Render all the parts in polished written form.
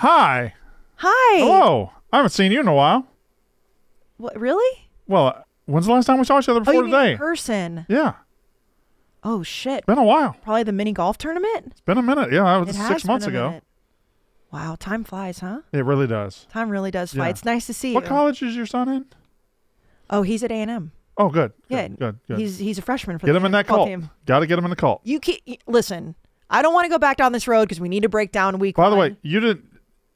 Hi. Hi. Hello. I haven't seen you in a while. What, really? Well, when's the last time we saw each other before you mean today? in person. Yeah. Oh, shit. Been a while. Probably the mini golf tournament? It's been a minute. Yeah, that was It 6 has months been a ago. minute. Wow, time flies, huh? It really does. Time really does fly. Yeah. It's nice to see What you. college is your son in? Oh, he's at A&M. Oh, good. Yeah, Good. He's a freshman for Get the him in that football cult. team. Got to get him in the cult. Listen, I don't want to go back down this road because we need to break down week By one. the way,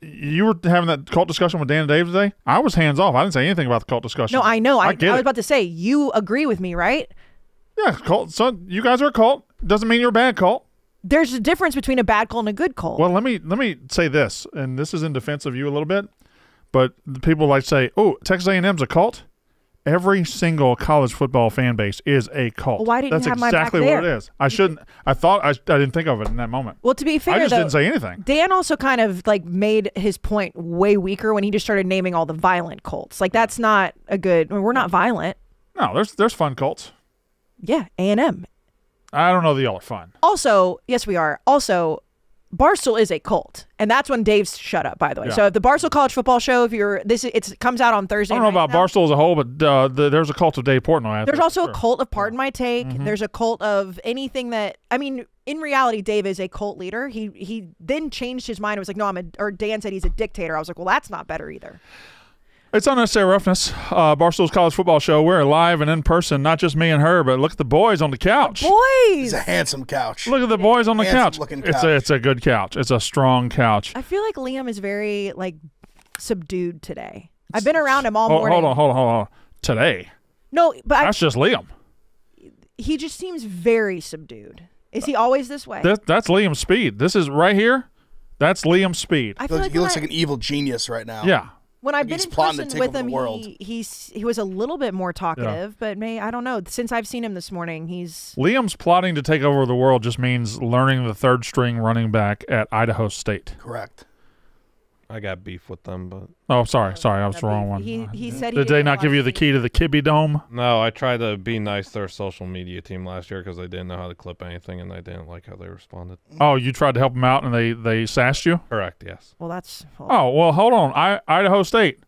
you were having that cult discussion with Dan and Dave today. I was hands off. I didn't say anything about the cult discussion. No, I know. I get was it. about to say, you agree with me, right? Yeah, cult. So you guys are a cult. Doesn't mean you're a bad cult. There's a difference between a bad cult and a good cult. Well, let me say this, and this is in defense of you a little bit, but the people like to say, "Oh, Texas A&M's a cult." Every single college football fan base is a cult. Well, why didn't That's you have my back exactly there? what it is. I shouldn't. I thought I didn't think of it in that moment. Well, to be fair, I just though, didn't say anything. Dan also kind of like made his point way weaker when he just started naming all the violent cults. Like that's not a good. We're not violent. No, there's fun cults. Yeah, A&M. I don't know that y'all are fun. Also, yes, we are. Also, Barstool is a cult, and that's when Dave's shut up. By the way, Yeah. so the Barstool College Football Show, if you're it comes out on Thursday. I don't know night about now. Barstool as a whole, but there's a cult of Dave Portnoy. There's also a cult of Pardon My Take. Mm-hmm. There's a cult of anything that, I mean, in reality, Dave is a cult leader. He then changed his mind. It was like, no, or Dan said he's a dictator. I was like, well, that's not better either. It's Unnecessary Roughness, Barstool's college football show. We're live and in person, not just me and her, but look at the boys on the couch. Boys! It's a handsome couch. Look at the boys on the couch. Handsome-looking It's couch. a good couch. It's a strong couch. I feel like Liam is very, like, subdued today. I've been around him all morning. Hold on. Today. No, but That's just Liam. he just seems very subdued. Is he always this way? That's Liam's speed. This is right here. That's Liam's speed. I feel like He looks like an evil genius right now. Yeah. when I've been he's in plotting to person take with over him, the world. he was a little bit more talkative, but I don't know. Since I've seen him this morning, Liam's plotting to take over the world just means learning the third string running back at Idaho State. Correct. I got beef with them, but Oh, sorry, I was the wrong one. He said Did they not give you the key to the Kibby Dome? no, I tried to be nice to their social media team last year because they didn't know how to clip anything and I didn't like how they responded. Oh, you tried to help them out and they sassed you? Correct, yes. Well, that's Oh, well, hold on. Idaho State.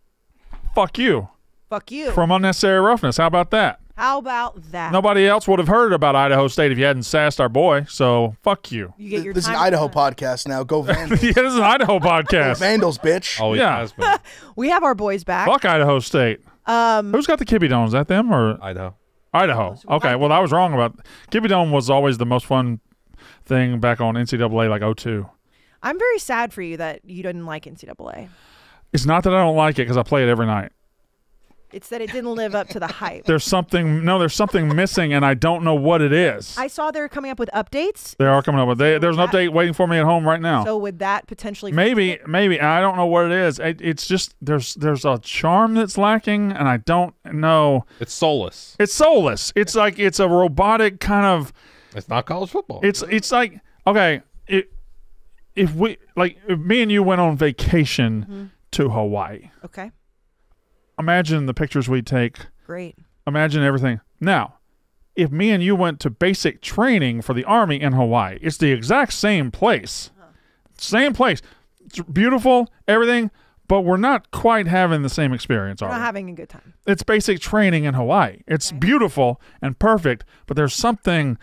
Fuck you. fuck you. From Unnecessary Roughness. How about that? How about that? Nobody else would have heard about Idaho State if you hadn't sassed our boy, so fuck you. You get your This is an time Idaho to- podcast now. Go Vandals. Yeah, this is an Idaho podcast. Vandals, bitch. Always Yeah. has been. We have our boys back. Fuck Idaho State. Who's got the Kibby Dome? Is that them or Idaho. Idaho? Okay, well, I was wrong about Kibby Dome was always the most fun thing back on NCAA like 02. I'm very sad for you that you didn't like NCAA. It's not that I don't like it because I play it every night. It's that it didn't live up to the hype. There's something missing, and I don't know what it is. I saw they're coming up with updates. They are coming up with. There's an update waiting for me at home right now. So would that potentially Maybe. I don't know what it is. It's just there's a charm that's lacking, and I don't know. It's soulless. It's soulless. It's like it's a robotic kind of. It's not college football. It's like okay, if me and you went on vacation to Hawaii, Okay, imagine the pictures we'd take. great. Imagine everything. Now, if me and you went to basic training for the Army in Hawaii, it's the exact same place. Same place. It's beautiful, everything, but we're not quite having the same experience, We're are not we? having a good time. It's basic training in Hawaii. It's beautiful and perfect, but there's something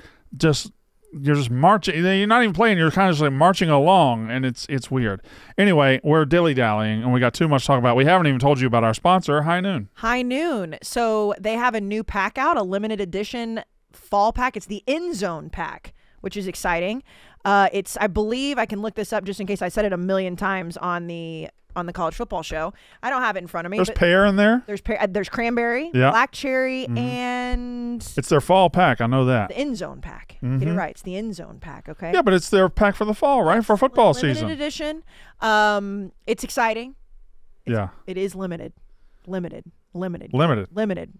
you're just marching. You're not even playing. You're kind of just like marching along, and it's weird. Anyway, we're dilly-dallying, and we got too much to talk about. We haven't even told you about our sponsor, High Noon. High Noon. So they have a new pack out, a limited edition fall pack. It's the End Zone pack, which is exciting. I believe I can look this up just in case I said it a million times on the college football show. I don't have it in front of me. There's but pear in there. there's cranberry, Yeah. black cherry, and It's their fall pack. I know that. the End Zone pack. Get it right. It's the End Zone pack. Okay. Yeah, but it's their pack for the fall, right? For football Limited season. edition. It's exciting. Yeah, It is limited. Limited. limited.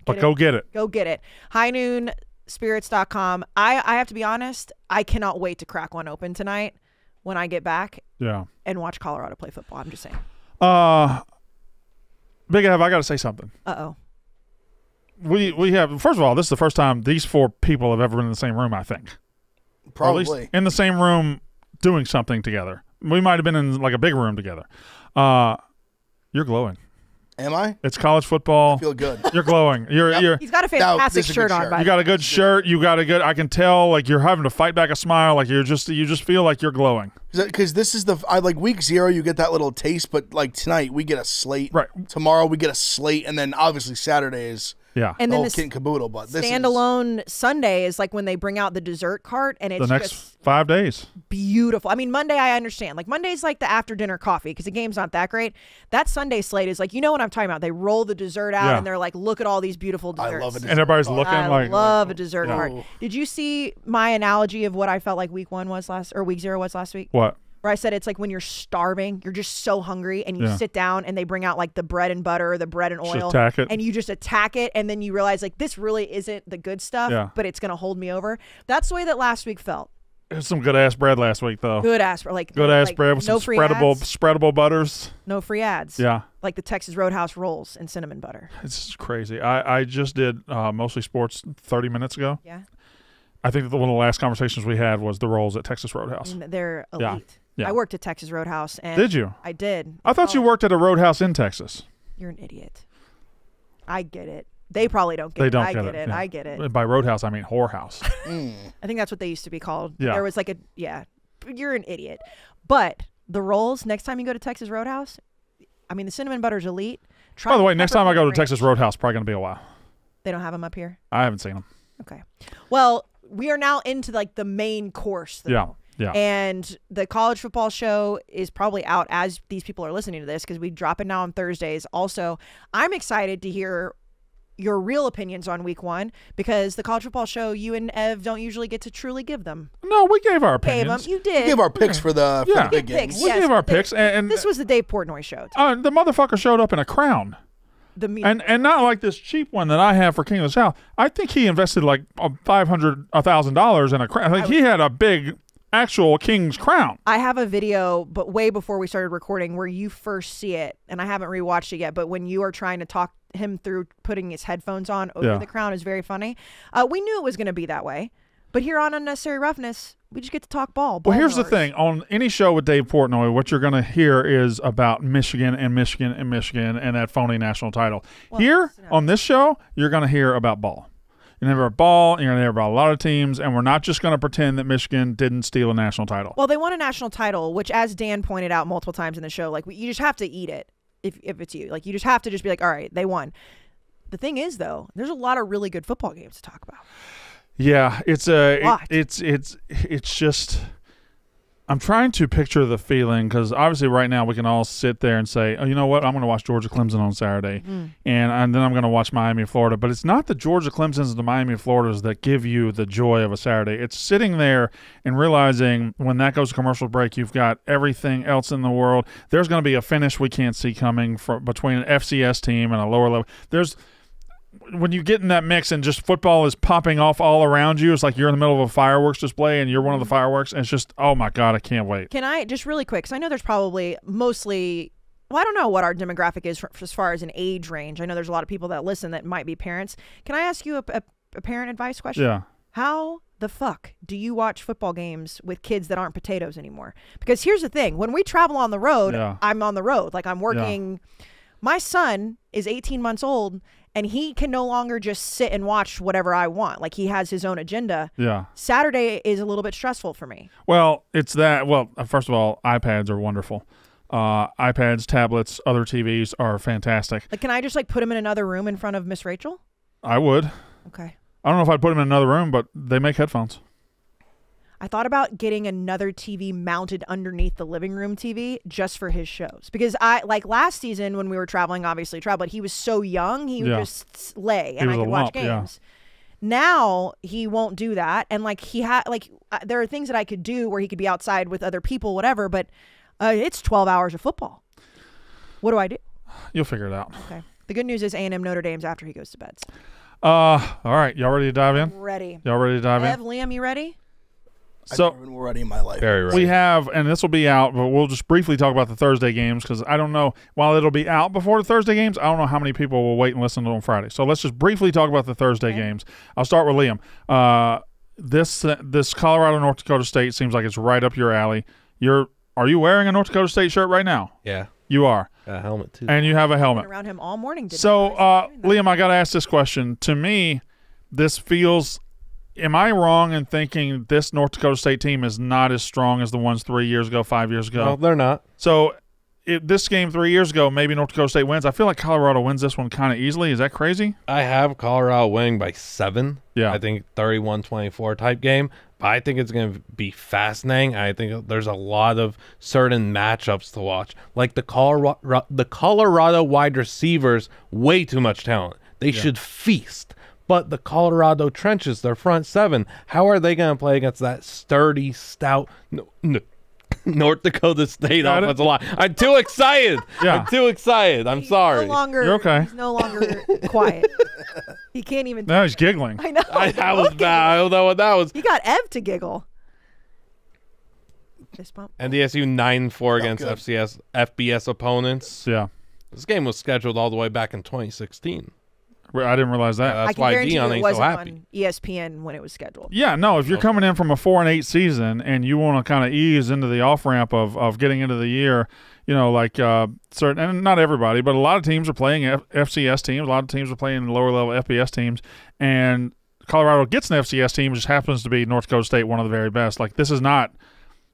Get Go get it. Go get it. HighNoonSpirits.com. I have to be honest, I cannot wait to crack one open tonight when I get back Yeah. and watch Colorado play football. I'm just saying. Big Ev, I got to say something. Uh-oh. We have, first of all, this is the first time these four people have ever been in the same room, I think. Or at least Probably. in the same room doing something together. We might have been in like a big room together. You're glowing. Am I? It's college football. I feel good. You're glowing. You're He's got a No, fantastic this is a shirt good on, shirt. by you the got way. a good shirt. You got a good. I can tell. Like you're having to fight back a smile. Like you just feel like you're glowing. Because this is like week 0, you get that little taste, but like tonight we get a slate. Right. Tomorrow we get a slate, and then obviously Saturday is Yeah. And the then whole the kit and caboodle. But this is standalone Sunday is like when they bring out the dessert cart, and it's The next just 5 days. beautiful. I mean, Monday I understand. Like Monday's like the after dinner coffee because the game's not that great. That Sunday slate is like, you know what I'm talking about. They roll the dessert out Yeah. and they're like, look at all these beautiful desserts. I love it. And everybody's looking I like. love a dessert Yeah. cart. Did you see my analogy of what I felt like week 0 was last week? What? Where I said it's like when you're starving, you're just so hungry, and you Yeah. sit down and they bring out like the bread and butter, the bread and Just oil, attack it. and you just attack it, and then you realize like this really isn't the good stuff, Yeah. but it's gonna hold me over. That's the way that last week felt. There's some good ass bread last week though. Good ass, like Good ass like, bread with no some free spreadable butters. no free ads. Yeah. Like the Texas Roadhouse rolls and cinnamon butter. It's crazy. I just did mostly sports 30 minutes ago. Yeah, I think that one of the last conversations we had was the rolls at Texas Roadhouse. and they're elite. Yeah. Yeah. I worked at Texas Roadhouse, and Did you? I did. I thought you worked at a roadhouse in Texas. You're an idiot. I get it. They probably don't get They it. don't I get get it. it. Yeah. I get it. By roadhouse, I mean whorehouse. I think that's what they used to be called. Yeah. There was like you're an idiot. But the rolls, next time you go to Texas Roadhouse, I mean, the cinnamon butter's elite. Try By the the way, next time I go to peppermint Texas ranch. Roadhouse, probably going to be a while. They don't have them up here? I haven't seen them. Okay. Well, we are now into like the main course, though. Yeah. Yeah. And the college football show is probably out as these people are listening to this because we drop it now on Thursdays. Also, I'm excited to hear your real opinions on week 1 because the college football show, you and Ev don't usually get to truly give them. No, we gave our Gave them. opinions. You did. we give our picks for the Yeah. big Picks, games. We yes, gave our but they- picks, and This was the Dave Portnoy show. the motherfucker showed up in a crown. And not like this cheap one that I have for King of the South. I think he invested like $1,000 in a crown. I think he had a big actual king's crown. I have a video, but way before we started recording, where you first see it, and I haven't rewatched it yet, but when you are trying to talk him through putting his headphones on over Yeah. the crown is very funny. We knew it was going to be that way, but here on Unnecessary Roughness, we just get to talk ball. Well, here's the wars. thing. On any show with Dave Portnoy, what you're going to hear is about Michigan and Michigan and Michigan and that phony national title. Here, on this show, you're going to hear about ball. You're going to hear about ball, and you're going to hear about a lot of teams, and we're not just going to pretend that Michigan didn't steal a national title. Well, they won a national title, which, as Dan pointed out multiple times in the show, like you just have to eat it if it's you. Like you just have to just be like, all right, they won. The thing is, though, there's a lot of really good football games to talk about. Yeah, it's just. I'm trying to picture the feeling because obviously right now we can all sit there and say, oh, you know what? I'm going to watch Georgia Clemson on Saturday, and then I'm going to watch Miami, Florida. But it's not the Georgia Clemsons and the Miami, Floridas that give you the joy of a Saturday. It's sitting there and realizing when that goes to commercial break, you've got everything else in the world. There's going to be a finish we can't see coming between an FCS team and a lower level. When you get in that mix and just football is popping off all around you, it's like you're in the middle of a fireworks display and you're one of the fireworks, and it's just, oh my God, I can't wait. Can I just really quick, because I know there's probably mostly, well, I don't know what our demographic is as far as an age range. I know there's a lot of people that listen that might be parents. Can I ask you a parent advice question? Yeah. How the fuck do you watch football games with kids that aren't potatoes anymore? Because here's the thing. When we travel on the road, Yeah. I'm on the road. Like I'm working. My son is 18 months old, and he can no longer just sit and watch whatever I want. Like he has his own agenda. Yeah. Saturday is a little bit stressful for me. Well, it's that. Well, first of all, iPads are wonderful. iPads, tablets, other TVs are fantastic. Like, can I just like put him in another room in front of Miss Rachel? I would. Okay. I don't know if I'd put them in another room, but they make headphones. I thought about getting another TV mounted underneath the living room TV just for his shows. Because like last season when we were traveling, obviously but he was so young, he would just lay and I could watch games. Now he won't do that. And like there are things that I could do where he could be outside with other people, whatever, but it's 12 hours of football. What do I do? You'll figure it out. Okay. The good news is A&M Notre Dame's after he goes to bed. All right. Y'all ready to dive in? Ready. Y'all ready to dive Ev, in? Liam, you ready? So I've never been ready in my life. Very ready. we have, and this will be out, but we'll just briefly talk about the Thursday games because I don't know, while it'll be out before the Thursday games, I don't know how many people will wait and listen to it on Friday. So let's just briefly talk about the Thursday games. I'll start with Liam. This Colorado North Dakota State seems like it's right up your alley. Are you wearing a North Dakota State shirt right now? Yeah. You are. A helmet too. And you have a helmet. Been around him all morning. So, Liam, I got to ask this question. To me, this feels. Am I wrong in thinking this North Dakota State team is not as strong as the ones 3 years ago, 5 years ago? No, they're not. So, this game 3 years ago, maybe North Dakota State wins. I feel like Colorado wins this one kind of easily. Is that crazy? I have Colorado winning by 7. Yeah. I think 31-24 type game. But I think it's going to be fascinating. I think there's a lot of certain matchups to watch. Like the Colorado wide receivers, way too much talent. They should feast. But the Colorado trenches, their front 7, how are they going to play against that sturdy, stout North Dakota State offensive line? I'm too excited. I'm too excited. I'm sorry. You're okay. He's no longer quiet. He can't even. No, he's giggling. I know. That was bad. I don't know what that was. He got Ev to giggle. Fist bump. NDSU 9-4 against FBS opponents. Yeah. This game was scheduled all the way back in 2016. I didn't realize that. That's I can why guarantee Dion you it ain't wasn't so happy. on ESPN when it was scheduled. Yeah, no, if you're coming in from a 4-8 season and you want to kind of ease into the off-ramp of getting into the year, you know, like certain, and not everybody, but a lot of teams are playing FCS teams. A lot of teams are playing lower-level FBS teams, and Colorado gets an FCS team, just happens to be North Dakota State, one of the very best. Like, this is not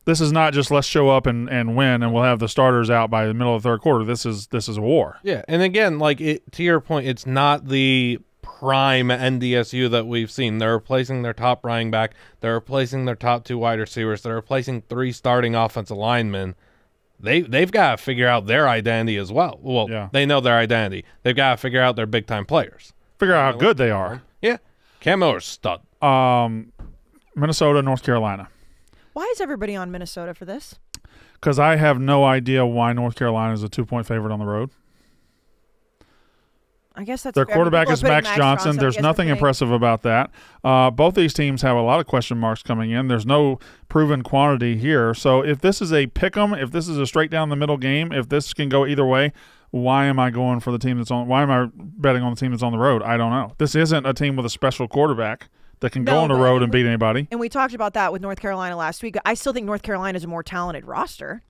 just let's show up and win, and we'll have the starters out by the middle of the third quarter. This is a war. Yeah, and again, like to your point, it's not the prime NDSU that we've seen. They're replacing their top running back. They're replacing their top 2 wide receivers. They're replacing 3 starting offensive linemen. They've got to figure out their identity as well. Well, they know their identity. They've got to figure out their big-time players. Figure out how good they are. Yeah. Cam Miller's stud. Minnesota, North Carolina. Why is everybody on Minnesota for this? Because I have no idea why North Carolina is a 2-point favorite on the road. I guess that's their fair. quarterback People is are putting Max Johnson. There's nothing impressive about that. Both these teams have a lot of question marks coming in. There's no proven quantity here. So if this is a pick 'em, if this is a straight down the middle game, if this can go either way, why am I going for the team that's on? Why am I betting on the team that's on the road? I don't know. This isn't a team with a special quarterback that can go on the road and beat anybody. And we talked about that with North Carolina last week. I still think North Carolina is a more talented roster.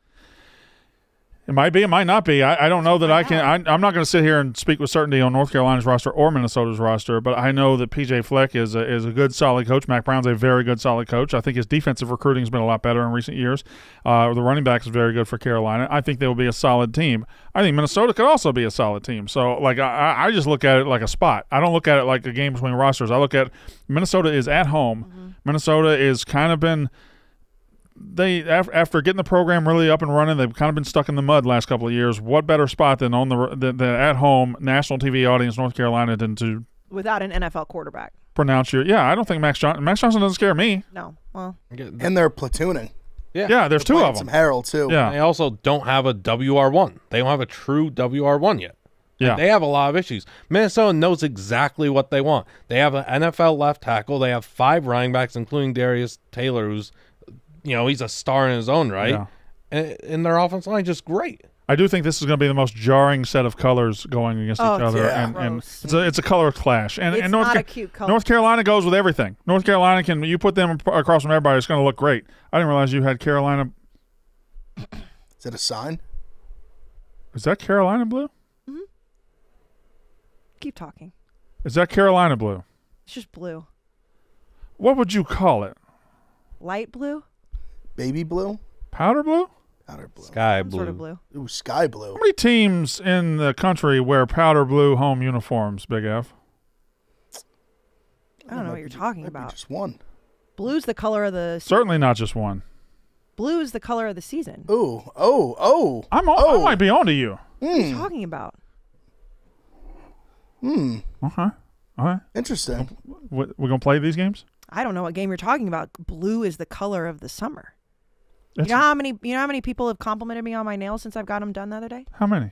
It might be. It might not be. I don't know that I can. I'm not going to sit here and speak with certainty on North Carolina's roster or Minnesota's roster, but I know that P.J. Fleck is a good, solid coach. Mac Brown's a very good, solid coach. I think his defensive recruiting has been a lot better in recent years. The running back is very good for Carolina. I think they will be a solid team. I think Minnesota could also be a solid team. So, like, I just look at it like a spot. I don't look at it like a game between rosters. I look at Minnesota is at home. Mm-hmm. Minnesota is kind of been – they after getting the program really up and running, they've kind of been stuck in the mud last couple of years. What better spot than on the at home national TV audience, North Carolina, than to without an NFL quarterback pronounce your I don't think Max Johnson doesn't scare me. No, well, and they're platooning. Yeah, there's 2 of them. Some Harold too. Yeah, they also don't have a WR1. They don't have a true WR1 yet. Yeah, they have a lot of issues. Minnesota knows exactly what they want. They have an NFL left tackle. They have 5 running backs, including Darius Taylor, who's he's a star in his own right. Yeah. And their offense line just great. I do think this is going to be the most jarring set of colors going against each other, and it's a color clash. And it's not a cute color. North Carolina goes with everything. North Carolina you put them across from everybody, it's going to look great. I didn't realize you had Carolina. Is that a sign? Is that Carolina blue? Mm-hmm. Keep talking. Is that Carolina blue? It's just blue. What would you call it? Light blue? Baby blue? Powder blue? Powder blue. Sky blue. Sort of blue. Ooh, sky blue. How many teams in the country wear powder blue home uniforms, Big F? I don't know what you're talking about. Just one. Blue's the color of the season. Certainly not just one. Blue is the color of the season. Ooh, oh. I might be onto you. What are you talking about? Okay. All right. Interesting. We're going to play these games? I don't know what game you're talking about. Blue is the color of the summer. You know how many people have complimented me on my nails since I've got them done the other day? How many?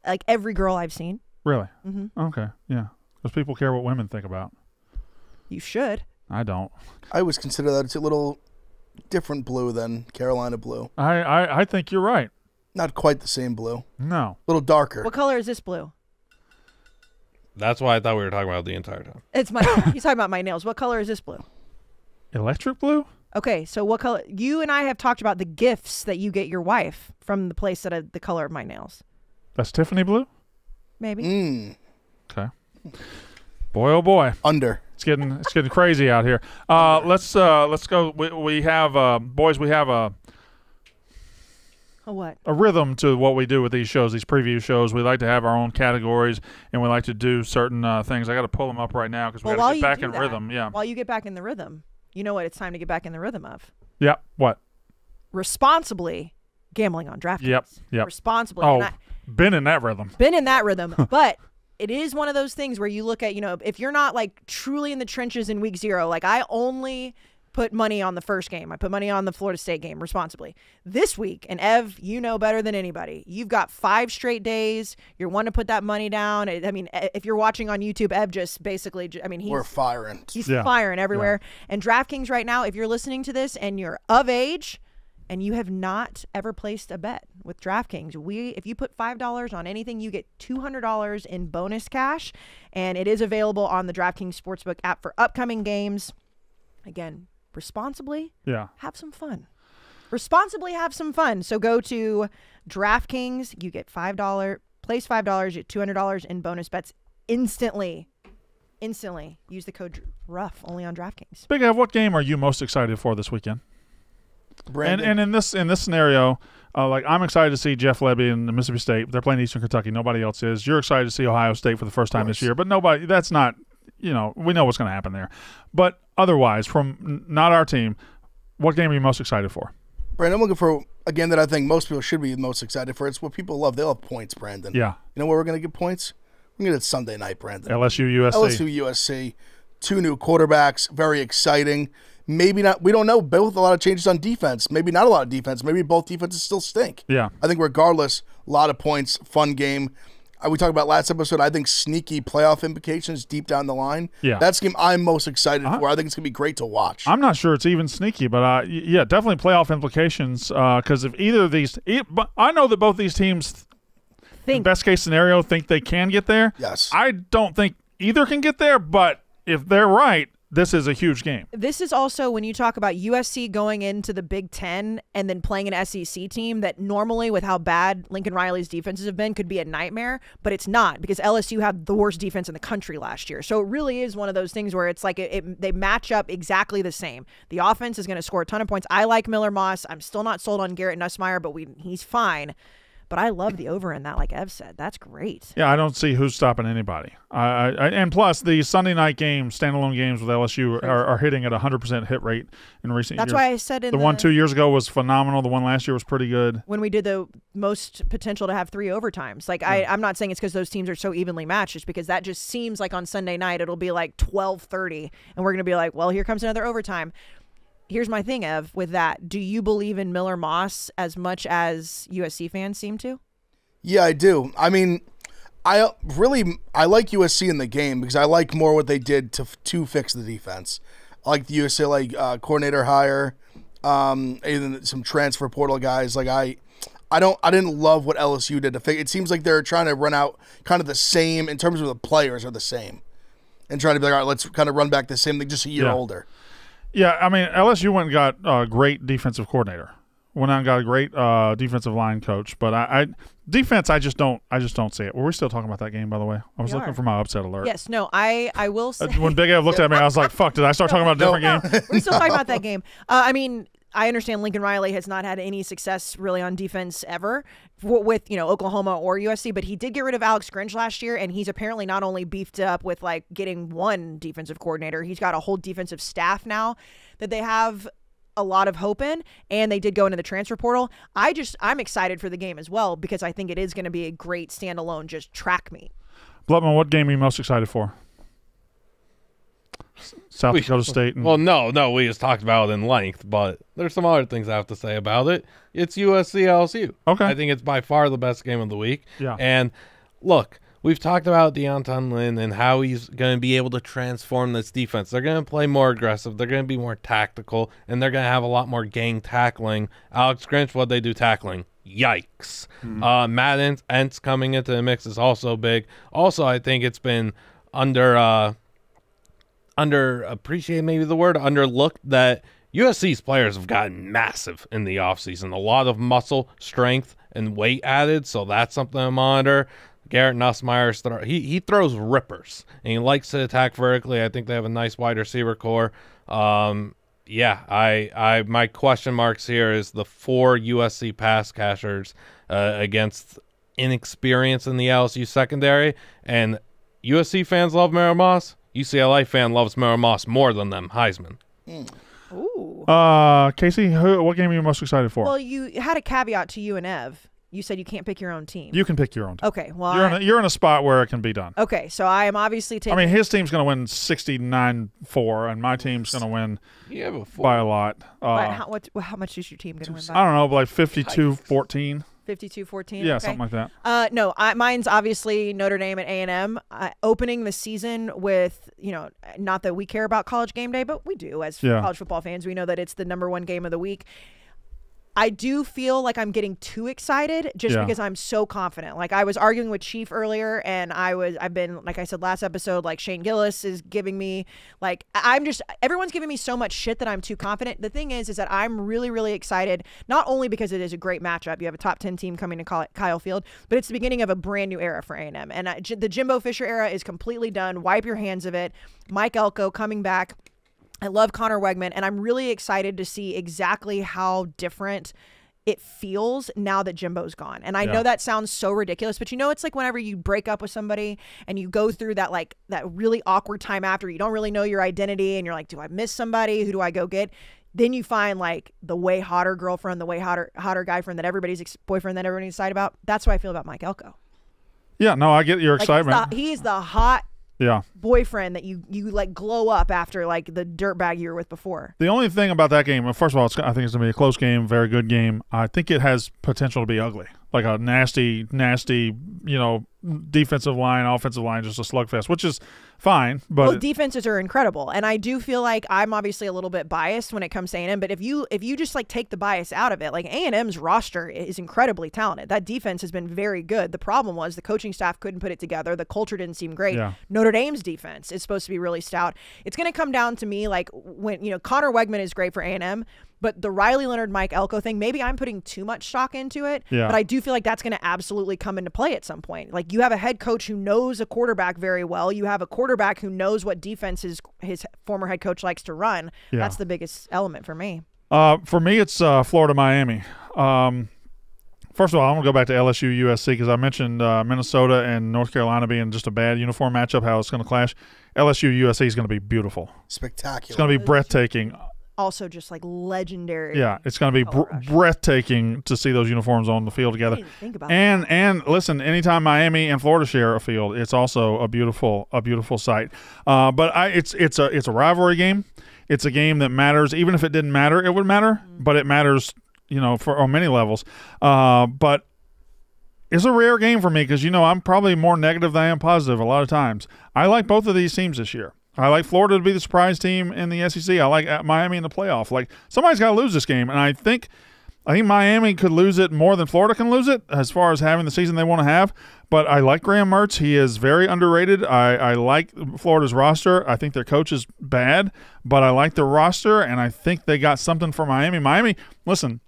Like every girl I've seen. Really? Mm-hmm. Okay. Yeah. Because people care what women think about. You should. I don't. I always consider that it's a little different blue than Carolina blue. I think you're right. Not quite the same blue. No. A little darker. What color is this blue? That's why I thought we were talking about the entire time. He's talking about my nails. What color is this blue? Electric blue? Okay, so what color? You and I have talked about the gifts that you get your wife from the place that the color of my nails. That's Tiffany blue? Maybe. Okay. Boy, oh boy. Under. It's getting crazy out here. Let's go. We have boys. We have a what? A rhythm to what we do with these shows, these preview shows. We like to have our own categories, and we like to do certain things. I got to pull them up right now because we got to get back in rhythm. Yeah. While you get back in the rhythm, you know what? It's time to get back in the rhythm of. Yeah. What? Responsibly gambling on DraftKings. Yep. Responsibly. Oh, been in that rhythm. Been in that rhythm, but. It is one of those things where you look at, if you're not like truly in the trenches in week 0, like I only put money on the first game. I put money on the Florida State game responsibly. This week, and Ev, you know better than anybody, you've got 5 straight days. You're wanting to put that money down. I mean, if you're watching on YouTube, Ev just basically, we're firing. He's firing everywhere. Yeah. And DraftKings right now, if you're listening to this and you're of age, and you have not ever placed a bet with DraftKings, if you put $5 on anything, you get $200 in bonus cash, and it is available on the DraftKings Sportsbook app for upcoming games. Again, responsibly. Yeah. Have some fun. Responsibly have some fun. So go to DraftKings. You get $5. Place $5. You get $200 in bonus bets instantly. Use the code ROUGH only on DraftKings. Big Ev, what game are you most excited for this weekend? Brandon. And in this scenario, like I'm excited to see Jeff Levy and Mississippi State. They're playing Eastern Kentucky. Nobody else is. You're excited to see Ohio State for the first time this year, but nobody. That's not. We know what's going to happen there. But otherwise, from not our team, what game are you most excited for? Brandon, I'm looking for a game that I think most people should be most excited for. It's what people love. They love points, Brandon. Yeah. You know where we're going to get points? We're going to get it Sunday night, Brandon. LSU USC. LSU USC. 2 new quarterbacks. Very exciting. Maybe not. We don't know. Both a lot of changes on defense. Maybe not a lot of defense. Maybe both defenses still stink. Yeah. I think regardless, a lot of points, fun game. We talked about last episode. I think sneaky playoff implications deep down the line. Yeah. That's the game I'm most excited for. I think it's going to be great to watch. I'm not sure it's even sneaky, but yeah, definitely playoff implications because if either of these – I know that both these teams, best case scenario, think they can get there. Yes. I don't think either can get there, but if they're right, this is a huge game. This is also when you talk about USC going into the Big Ten and then playing an SEC team that normally, with how bad Lincoln Riley's defenses have been, could be a nightmare, but it's not because LSU had the worst defense in the country last year. So it really is one of those things where it's like they match up exactly the same. The offense is going to score a ton of points. I like Miller Moss. I'm still not sold on Garrett Nussmeier, but he's fine. But I love the over in that, like Ev said. That's great. Yeah, I don't see who's stopping anybody. And plus, the Sunday night games, standalone games with LSU are hitting at 100% hit rate in recent years. That's why I said the one 2 years ago was phenomenal. The one last year was pretty good. When we did the most potential to have 3 overtimes. Like, I'm not saying it's because those teams are so evenly matched. It's because that just seems like on Sunday night it'll be like 12:30, and we're going to be like, well, here comes another overtime. Here's my thing, Ev, with that. Do you believe in Miller Moss as much as USC fans seem to? Yeah, I do. I mean, I like USC in the game because I like more what they did to fix the defense. I like the UCLA coordinator hire, even some transfer portal guys. Like I didn't love what LSU did to fix. It seems like they're trying to run out kind of the same in terms of the players are the same, and trying to be like, all right, let's kind of run back the same thing, just a year older. Yeah, I mean, LSU went and got a great defensive coordinator. Went out and got a great defensive line coach. But defense, I just don't see it. Were we still talking about that game, by the way? I was looking for my upset alert. Yes, no, I will say. When Big Ev looked at me, I was like, fuck, did I start talking about a different game? We're still talking about that game. I mean, I understand Lincoln Riley has not had any success really on defense ever with Oklahoma or USC, but he did get rid of Alex Grinch last year, and he's apparently not only beefed up with like getting one defensive coordinator, he's got a whole defensive staff now that they have a lot of hope in, and they did go into the transfer portal. I'm excited for the game as well because I think it is going to be a great standalone just track meet. Blutman, what game are you most excited for? South Dakota State. Well, no, we just talked about it in length, but there's some other things I have to say about it. It's USC LSU. Okay. I think it's by far the best game of the week. Yeah. And look, we've talked about Deonton Lynn and how he's going to be able to transform this defense. They're going to play more aggressive. They're going to be more tactical, and they're going to have a lot more gang tackling. Alex Grinch, what'd they do tackling? Yikes. Matt Entz coming into the mix is also big. Also, I think it's been underappreciated, maybe the word, underlooked, that USC's players have gotten massive in the offseason. A lot of muscle, strength, and weight added, so that's something to monitor. Garrett Nussmeyer, he throws rippers, and he likes to attack vertically. I think they have a nice wide receiver core. Yeah, my question marks here is the 4 USC pass catchers against inexperience in the LSU secondary. And USC fans love Merrill Moss. UCLA fan loves Merrill Moss more than them Heisman. Ooh. Kayce, what game are you most excited for? Well, you had a caveat to you and Ev. You said you can't pick your own team. You can pick your own team. Okay, well, you're in a spot where it can be done. Okay, so I am obviously taking. I mean, his team's going to win 69-4, and my team's going to win by a lot. How much is your team going to win by? I don't know, but like 52-14. 52-14. Yeah, okay. something like that. No, mine's obviously Notre Dame and A&M. Opening the season with, not that we care about College Game Day, but we do as college football fans. We know that it's the #1 game of the week. I do feel like I'm getting too excited just because I'm so confident. Like I was arguing with Chief earlier, and I've been, like I said last episode, like Shane Gillis is giving me, like everyone's giving me so much shit that I'm too confident. The thing is that I'm really, really excited, not only because it is a great matchup. You have a top 10 team coming to Kyle Field, but it's the beginning of a brand new era for A&M. And the Jimbo Fisher era is completely done. Wipe your hands of it. Mike Elko coming back. I love Connor Wegman, and I'm really excited to see exactly how different it feels now that Jimbo's gone. And I know that sounds so ridiculous, but it's like whenever you break up with somebody and you go through that really awkward time after, you don't really know your identity, and you're like, do I miss somebody? Who do I go get? Then you find like the way hotter girlfriend, the way hotter guy friend that everybody's boyfriend that everybody's excited about. That's what I feel about Mike Elko. Yeah, no, I get your excitement. He's the hot boyfriend that you like glow up after like the dirtbag you were with before. The only thing about that game, first of all, I think it's going to be a close game, very good game. I think it has potential to be ugly, like a nasty, defensive line, offensive line, just a slugfest, which is fine. But defenses are incredible, and I do feel like I'm obviously a little bit biased when it comes to A&M. But if you just like take the bias out of it, like A&M's roster is incredibly talented. That defense has been very good. The problem was the coaching staff couldn't put it together. The culture didn't seem great. Yeah. Notre Dame's defense is supposed to be really stout. It's going to come down to me like when Connor Wegman is great for A&M. But the Riley Leonard, Mike Elko thing, maybe I'm putting too much stock into it. Yeah. But I do feel like that's going to absolutely come into play at some point. Like you have a head coach who knows a quarterback very well. You have a quarterback who knows what defense his former head coach likes to run. Yeah. That's the biggest element for me. For me, it's Florida, Miami. First of all, I'm going to go back to LSU, USC because I mentioned Minnesota and North Carolina being just a bad uniform matchup, how it's going to clash. LSU, USC is going to be beautiful. Spectacular. It's going to be breathtaking. Also just like legendary. Yeah, it's going to be breathtaking to see those uniforms on the field together. I didn't think about and listen, anytime Miami and Florida share a field, it's also a beautiful sight. But it's a rivalry game. It's a game that matters. Even if it didn't matter, it would matter. But it matters, on many levels. But it's a rare game for me because I'm probably more negative than I am positive a lot of times. I like both of these teams this year. I like Florida to be the surprise team in the SEC. I like Miami in the playoff. Like somebody's got to lose this game, and I think Miami could lose it more than Florida can lose it as far as having the season they want to have. But I like Graham Mertz. He is very underrated. I like Florida's roster. I think their coach is bad, but I like their roster, and I think they got something for Miami. Miami, listen,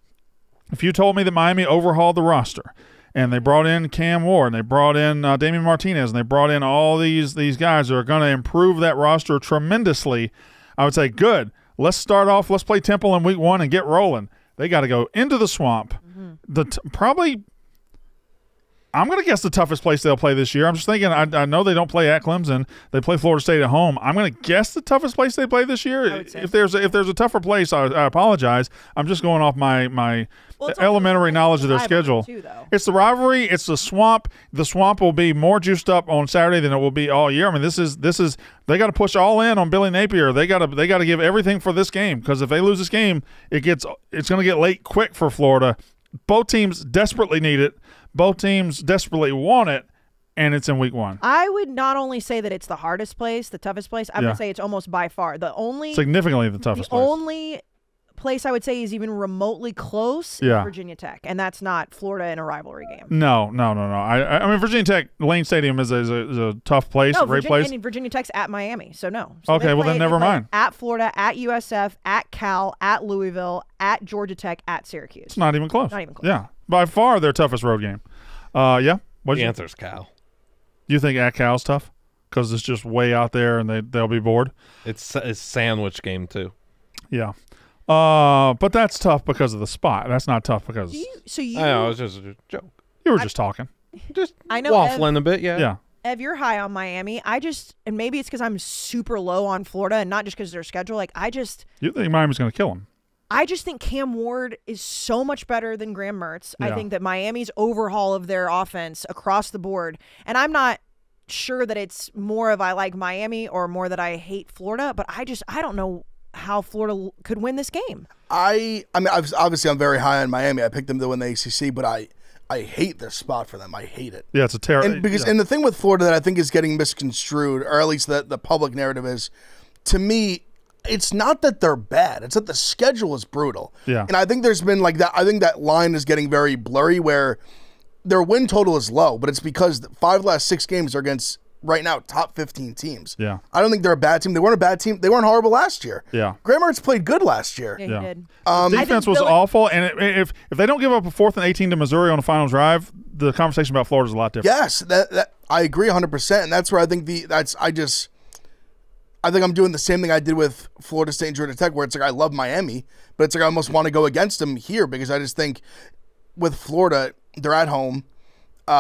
if you told me that Miami overhauled the roster and they brought in Cam Ward, and they brought in Damian Martinez, and they brought in all these guys that are going to improve that roster tremendously, I would say, good. Let's start off. Let's play Temple in week 1 and get rolling. They got to go into the swamp. Probably, I'm going to guess the toughest place they'll play this year. I'm just thinking, I know they don't play at Clemson. They play Florida State at home. I'm going to guess the toughest place they play this year. If there's a tougher place, I apologize. I'm just going off my elementary knowledge of their schedule. It's the rivalry. It's the swamp. The swamp will be more juiced up on Saturday than it will be all year. I mean, this is they got to push all in on Billy Napier. They got to give everything for this game because if they lose this game, it's going to get late quick for Florida. Both teams desperately need it. Both teams desperately want it, and it's in week 1. I would not only say that it's the hardest place, the toughest place. I'm going to say it's almost by far significantly the toughest place. The only place I would say is even remotely close is Yeah. Virginia Tech, and that's not Florida in a rivalry game. No. I mean, Virginia Tech, Lane Stadium is a tough place, No, a great place. and Virginia Tech's at Miami, so no. So Okay, well then never mind. At Florida, at USF, at Cal, at Louisville, at Georgia Tech, at Syracuse. It's not even close. Not even close. Yeah, by far their toughest road game. Yeah. What The answer's Cal. you think? At Cal's tough because it's just way out there and they'll be bored. It's a sandwich game too. Yeah. But that's tough because of the spot. That's not tough because I know, it's just a joke. you were just talking. Just I know waffling a bit, yeah. Yeah. Ev, you're high on Miami. And maybe it's because I'm super low on Florida, and not just because of their schedule. Like You think Miami's going to kill him? I just think Cam Ward is so much better than Graham Mertz. I Yeah. think that Miami's overhaul of their offense across the board, and I'm not sure that it's more of I like Miami or more that I hate Florida, but I don't know how Florida could win this game. I mean, obviously, I'm very high on Miami. I picked them to win the ACC, but I hate this spot for them. I hate it. Yeah, it's a terrible. And the thing with Florida that I think is getting misconstrued, or at least the public narrative is, to me, it's not that they're bad. It's that the schedule is brutal. Yeah. And I think there's been like that. I think that line is getting very blurry where their win total is low, but it's because the 5 last 6 games are against right now top 15 teams. Yeah. I don't think they're a bad team. They weren't a bad team. They weren't horrible last year. Yeah. Graham Mertz played good last year. Yeah, he Yeah. did. Defense was awful, and if they don't give up a 4th and 18 to Missouri on the final drive, the conversation about Florida is a lot different. Yes, that I agree 100%, and that's where I think I think I'm doing the same thing I did with Florida State and Georgia Tech, where it's like I love Miami, but it's like I almost want to go against them here because I just think with Florida, they're at home.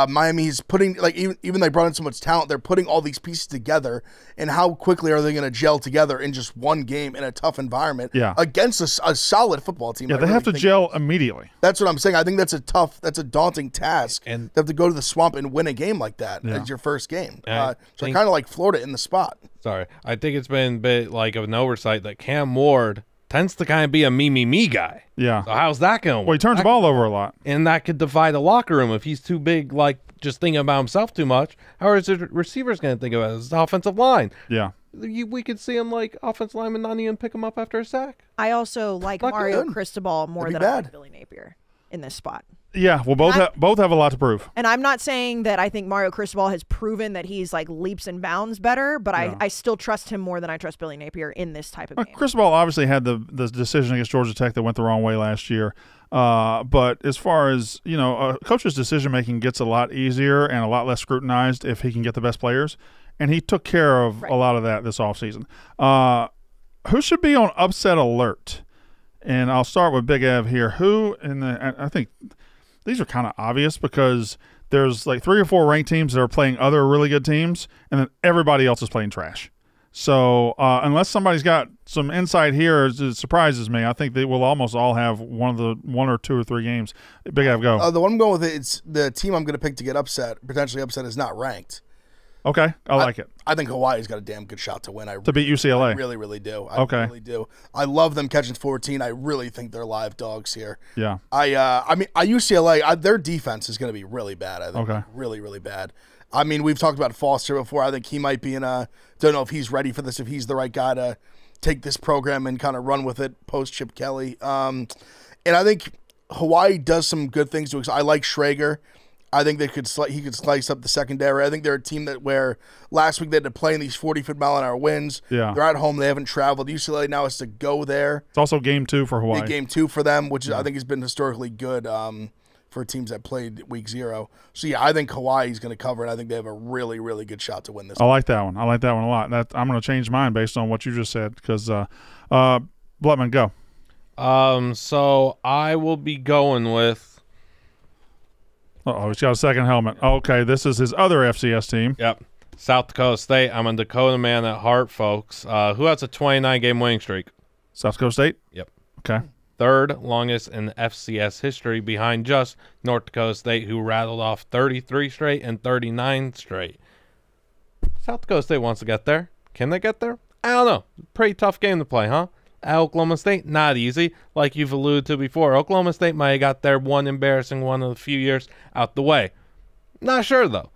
Miami's putting, like, even they brought in so much talent, they're putting all these pieces together, and how quickly are they going to gel together in just one game in a tough environment against a solid football team? Yeah, they have to gel immediately. That's what I'm saying. I think that's a daunting task. And they have to go to the swamp and win a game like that as your first game. So I kind of like Florida in the spot. Sorry. I think it's been a bit like of an oversight that Cam Ward tends to kind of be a me guy. Yeah. So how's that going? Well, he turns the ball over a lot. And that could divide the locker room if he's too big, like just thinking about himself too much. How is the receivers going to think about it? It's the offensive line. Yeah. We could see him like offensive lineman not even pick him up after a sack. I also like Not Mario good. Cristobal more That'd than be I like bad. Billy Napier in this spot. Yeah. Well, both have a lot to prove. And I'm not saying that I think Mario Cristobal has proven that he's like leaps and bounds better, but I still trust him more than I trust Billy Napier in this type of game. Cristobal obviously had the decision against Georgia Tech that went the wrong way last year. But as far as, a coach's decision-making gets a lot easier and a lot less scrutinized if he can get the best players. And he took care of a lot of that this offseason. Who should be on upset alert? And I'll start with Big Ev here. I think these are kind of obvious because there's like 3 or 4 ranked teams that are playing other really good teams, and then everybody else is playing trash. So unless somebody's got some insight here, it surprises me. I think they will almost all have one or 2 or 3 games. Big Av, go. The one I'm going with, it's the team I'm going to pick to get potentially upset, is not ranked. Okay, I like it. I think Hawaii's got a damn good shot to win. To beat UCLA. I really, really do. Okay. Really do. I love them catching 14. I really think they're live dogs here. Yeah. I mean, UCLA, their defense is going to be really bad. I think. Okay. Really, really bad. I mean, we've talked about Foster before. I think he might be don't know if he's ready for this, if he's the right guy to take this program and kind of run with it post Chip Kelly. And I think Hawaii does some good things to. I like Schrager. I think he could slice up the secondary. I think they're a team where last week they had to play in these 40-mile-an-hour winds. Yeah. They're at home. They haven't traveled. UCLA now has to go there. It's also game 2 for Hawaii. Game 2 for them, which I think has been historically good for teams that played week 0. So, yeah, I think Hawaii's going to cover, and I think they have a really, really good shot to win this. I like that one. I like that one a lot. I'm going to change mine based on what you just said because Blutman, go. So I will be going with. Uh-oh, he's got a second helmet. Okay, this is his other FCS team. Yep. South Dakota State. I'm a Dakota man at heart, folks. Who has a 29-game winning streak? South Dakota State? Yep. Okay. 3rd longest in FCS history behind just North Dakota State, who rattled off 33 straight and 39 straight. South Dakota State wants to get there. Can they get there? I don't know. Pretty tough game to play, huh? At Oklahoma State, not easy. Like you've alluded to before, Oklahoma State might have got their one embarrassing one of the few years out the way. Not sure, though.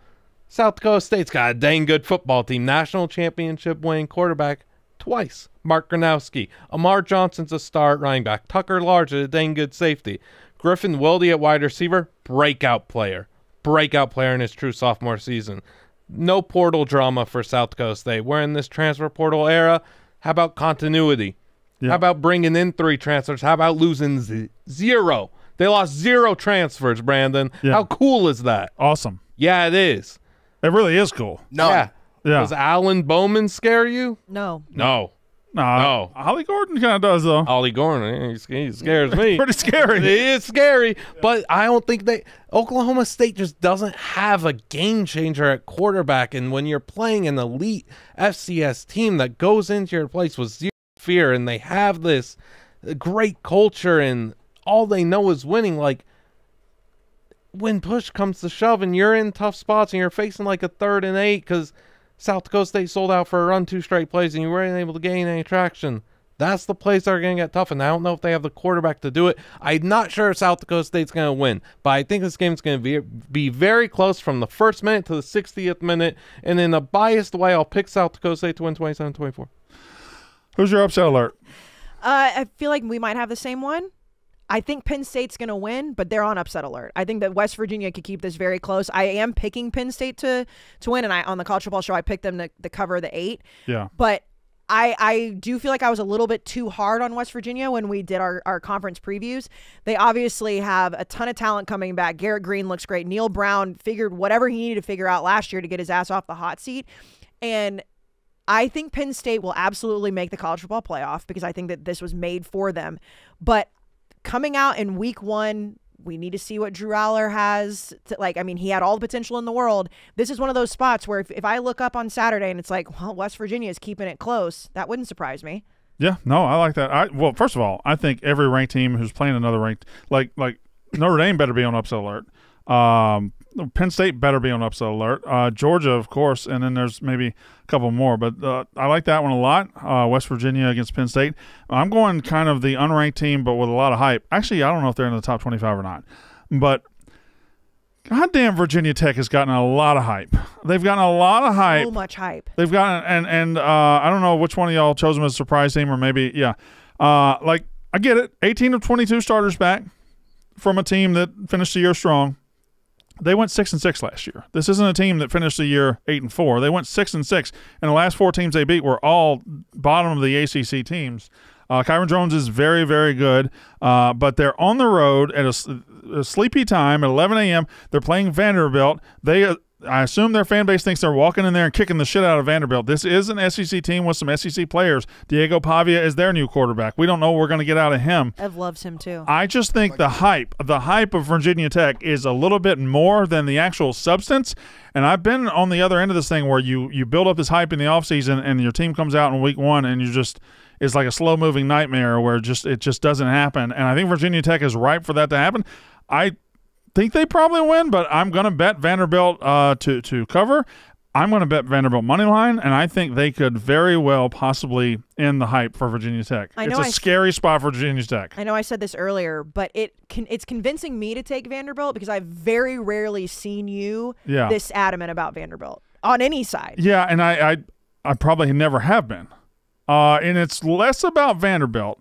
South Dakota State's got a dang good football team. National championship winning quarterback, twice. Mark Gronowski. Amar Johnson's a star at running back. Tucker Large is a dang good safety. Griffin Wilde at wide receiver, breakout player. Breakout player in his true sophomore season. No portal drama for South Dakota State. We're in this transfer portal era. How about continuity? Yeah. How about bringing in 3 transfers? How about losing 0? They lost 0 transfers, Brandon. Yeah. How cool is that? Awesome. Yeah, it is. It really is cool. No. Yeah. Yeah. Does Alan Bowman scare you? No. No. No. Holly Gordon kind of does, though. Ollie Gordon, he scares me. Pretty scary. It is scary, but I don't think Oklahoma State just doesn't have a game changer at quarterback. And when you're playing an elite FCS team that goes into your place with zero fear, and they have this great culture, and all they know is winning, like when push comes to shove and you're in tough spots and you're facing like a 3rd and 8 because South Dakota State sold out for a run 2 straight plays and you weren't able to gain any traction. That's the plays that are going to get tough, and I don't know if they have the quarterback to do it. I'm not sure if South Dakota State's going to win, but I think this game's going to be very close from the 1st minute to the 60th minute, and in a biased way, I'll pick South Dakota State to win 27-24. Who's your upset alert? I feel like we might have the same one. I think Penn State's going to win, but they're on upset alert. I think that West Virginia could keep this very close. I am picking Penn State to win, and on the College Football Show, I picked them to cover the 8. Yeah. But I do feel like I was a little bit too hard on West Virginia when we did our conference previews. They obviously have a ton of talent coming back. Garrett Green looks great. Neil Brown figured whatever he needed to figure out last year to get his ass off the hot seat. And I think Penn State will absolutely make the college football playoff because I think that this was made for them. But coming out in week 1, we need to see what Drew Aller has. He had all the potential in the world. This is one of those spots where if I look up on Saturday and it's like, well, West Virginia is keeping it close, that wouldn't surprise me. Yeah, no, I like that. Well, first of all, I think every ranked team who's playing another ranked, like Notre Dame better be on upset alert. Penn State better be on upset alert. Georgia, of course, and then there's maybe a couple more. But I like that one a lot. West Virginia against Penn State. I'm going kind of the unranked team, but with a lot of hype. Actually, I don't know if they're in the top 25 or not. But goddamn, Virginia Tech has gotten a lot of hype. They've gotten a lot of hype. So much hype. They've gotten, and I don't know which one of y'all chose them as a surprise team, or maybe, yeah. I get it. 18 of 22 starters back from a team that finished the year strong. They went 6-6 last year. This isn't a team that finished the year 8-4. They went 6-6, and the last 4 teams they beat were all bottom of the ACC teams. Kyron Jones is very, very good, but they're on the road at a sleepy time at 11 a.m. They're playing Vanderbilt. I assume their fan base thinks they're walking in there and kicking the shit out of Vanderbilt. This is an SEC team with some SEC players. Diego Pavia is their new quarterback. We don't know what we're going to get out of him. Ev loves him too. I just think the hype of Virginia Tech is a little bit more than the actual substance. And I've been on the other end of this thing where you build up this hype in the offseason and your team comes out in week 1 and it's like a slow-moving nightmare where it just doesn't happen. And I think Virginia Tech is ripe for that to happen. I think they probably win, but I'm going to bet Vanderbilt to cover. I'm going to bet Vanderbilt money line, and I think they could very well possibly end the hype for Virginia Tech. It's a scary spot for Virginia Tech. I know I said this earlier, but it's convincing me to take Vanderbilt because I've very rarely seen you this adamant about Vanderbilt on any side. Yeah, and I probably never have been. And it's less about Vanderbilt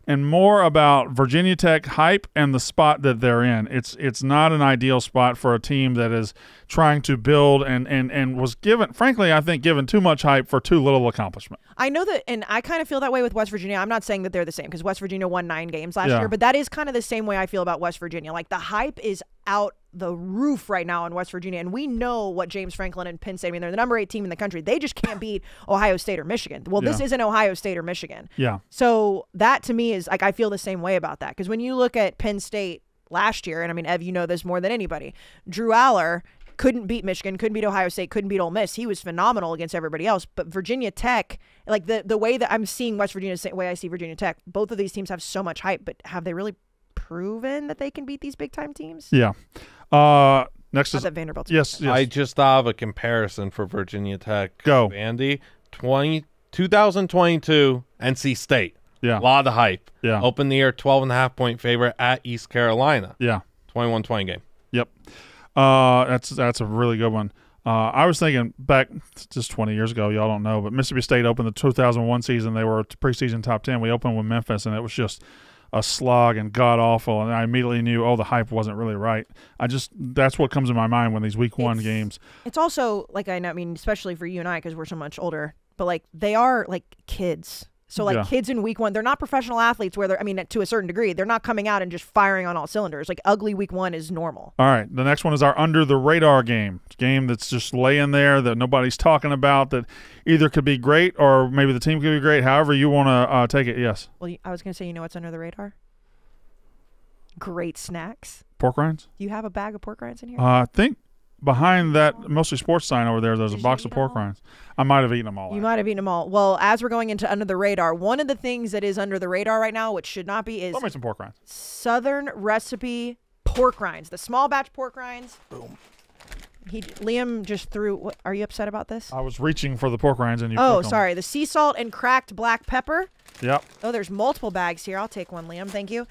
and more about Virginia Tech hype and the spot that they're in. It's not an ideal spot for a team that is trying to build and was given, frankly, I think given too much hype for too little accomplishment. I know that, and I kind of feel that way with West Virginia. I'm not saying that they're the same because West Virginia won 9 games last year, but that is kind of the same way I feel about West Virginia. Like the hype is out the roof right now in West Virginia, and we know what James Franklin and Penn State, I mean, they're the number 8 team in the country. They just can't beat Ohio State or Michigan. Well, this isn't Ohio State or Michigan. Yeah. So that to me is like, I feel the same way about that because when you look at Penn State last year, and I mean, Ev, you know this more than anybody, Drew Aller couldn't beat Michigan, couldn't beat Ohio State, couldn't beat Ole Miss. He was phenomenal against everybody else. But Virginia Tech, like the way that I'm seeing West Virginia, the way I see Virginia Tech, both of these teams have so much hype, but have they really proven that they can beat these big time teams? Yeah. Next is Vanderbilt. Yes. I just have a comparison for Virginia Tech. Go. Andy, 2022 NC State. Yeah. A lot of hype. Yeah. Open the year 12.5-point favorite at East Carolina. Yeah. 21-20 game. Yep. That's a really good one. I was thinking back just 20 years ago, y'all don't know, but Mississippi State opened the 2001 season. They were preseason top 10. We opened with Memphis, and it was just a slog and god-awful, and I immediately knew, the hype wasn't really right. That's what comes in my mind when these week one games. It's also, like, I mean, especially for you and I, because we're so much older, but, like, they are, like, kids. So, like, kids in week one, they're not professional athletes where I mean, to a certain degree, they're not coming out and just firing on all cylinders. Like, ugly week one is normal. All right. The next one is our under-the-radar game. It's a game that's just laying there that nobody's talking about, that either could be great or maybe the team could be great. However you want to take it, yes. Well, I was going to say, you know what's under the radar? Great snacks. Pork rinds? Do you have a bag of pork rinds in here? I think behind that mostly sports sign over there's a box of pork rinds. I might have eaten them all. You might have eaten them all. Well, as we're going into under the radar, one of the things that is under the radar right now, which should not be, is I'll make some pork rinds. Southern recipe pork rinds. The small batch pork rinds. Boom. Liam just threw. What, are you upset about this? I was reaching for the pork rinds and you Oh, cooked them. sorry. The sea salt and cracked black pepper. Yep. Oh, there's multiple bags here. I'll take one, Liam. Thank you.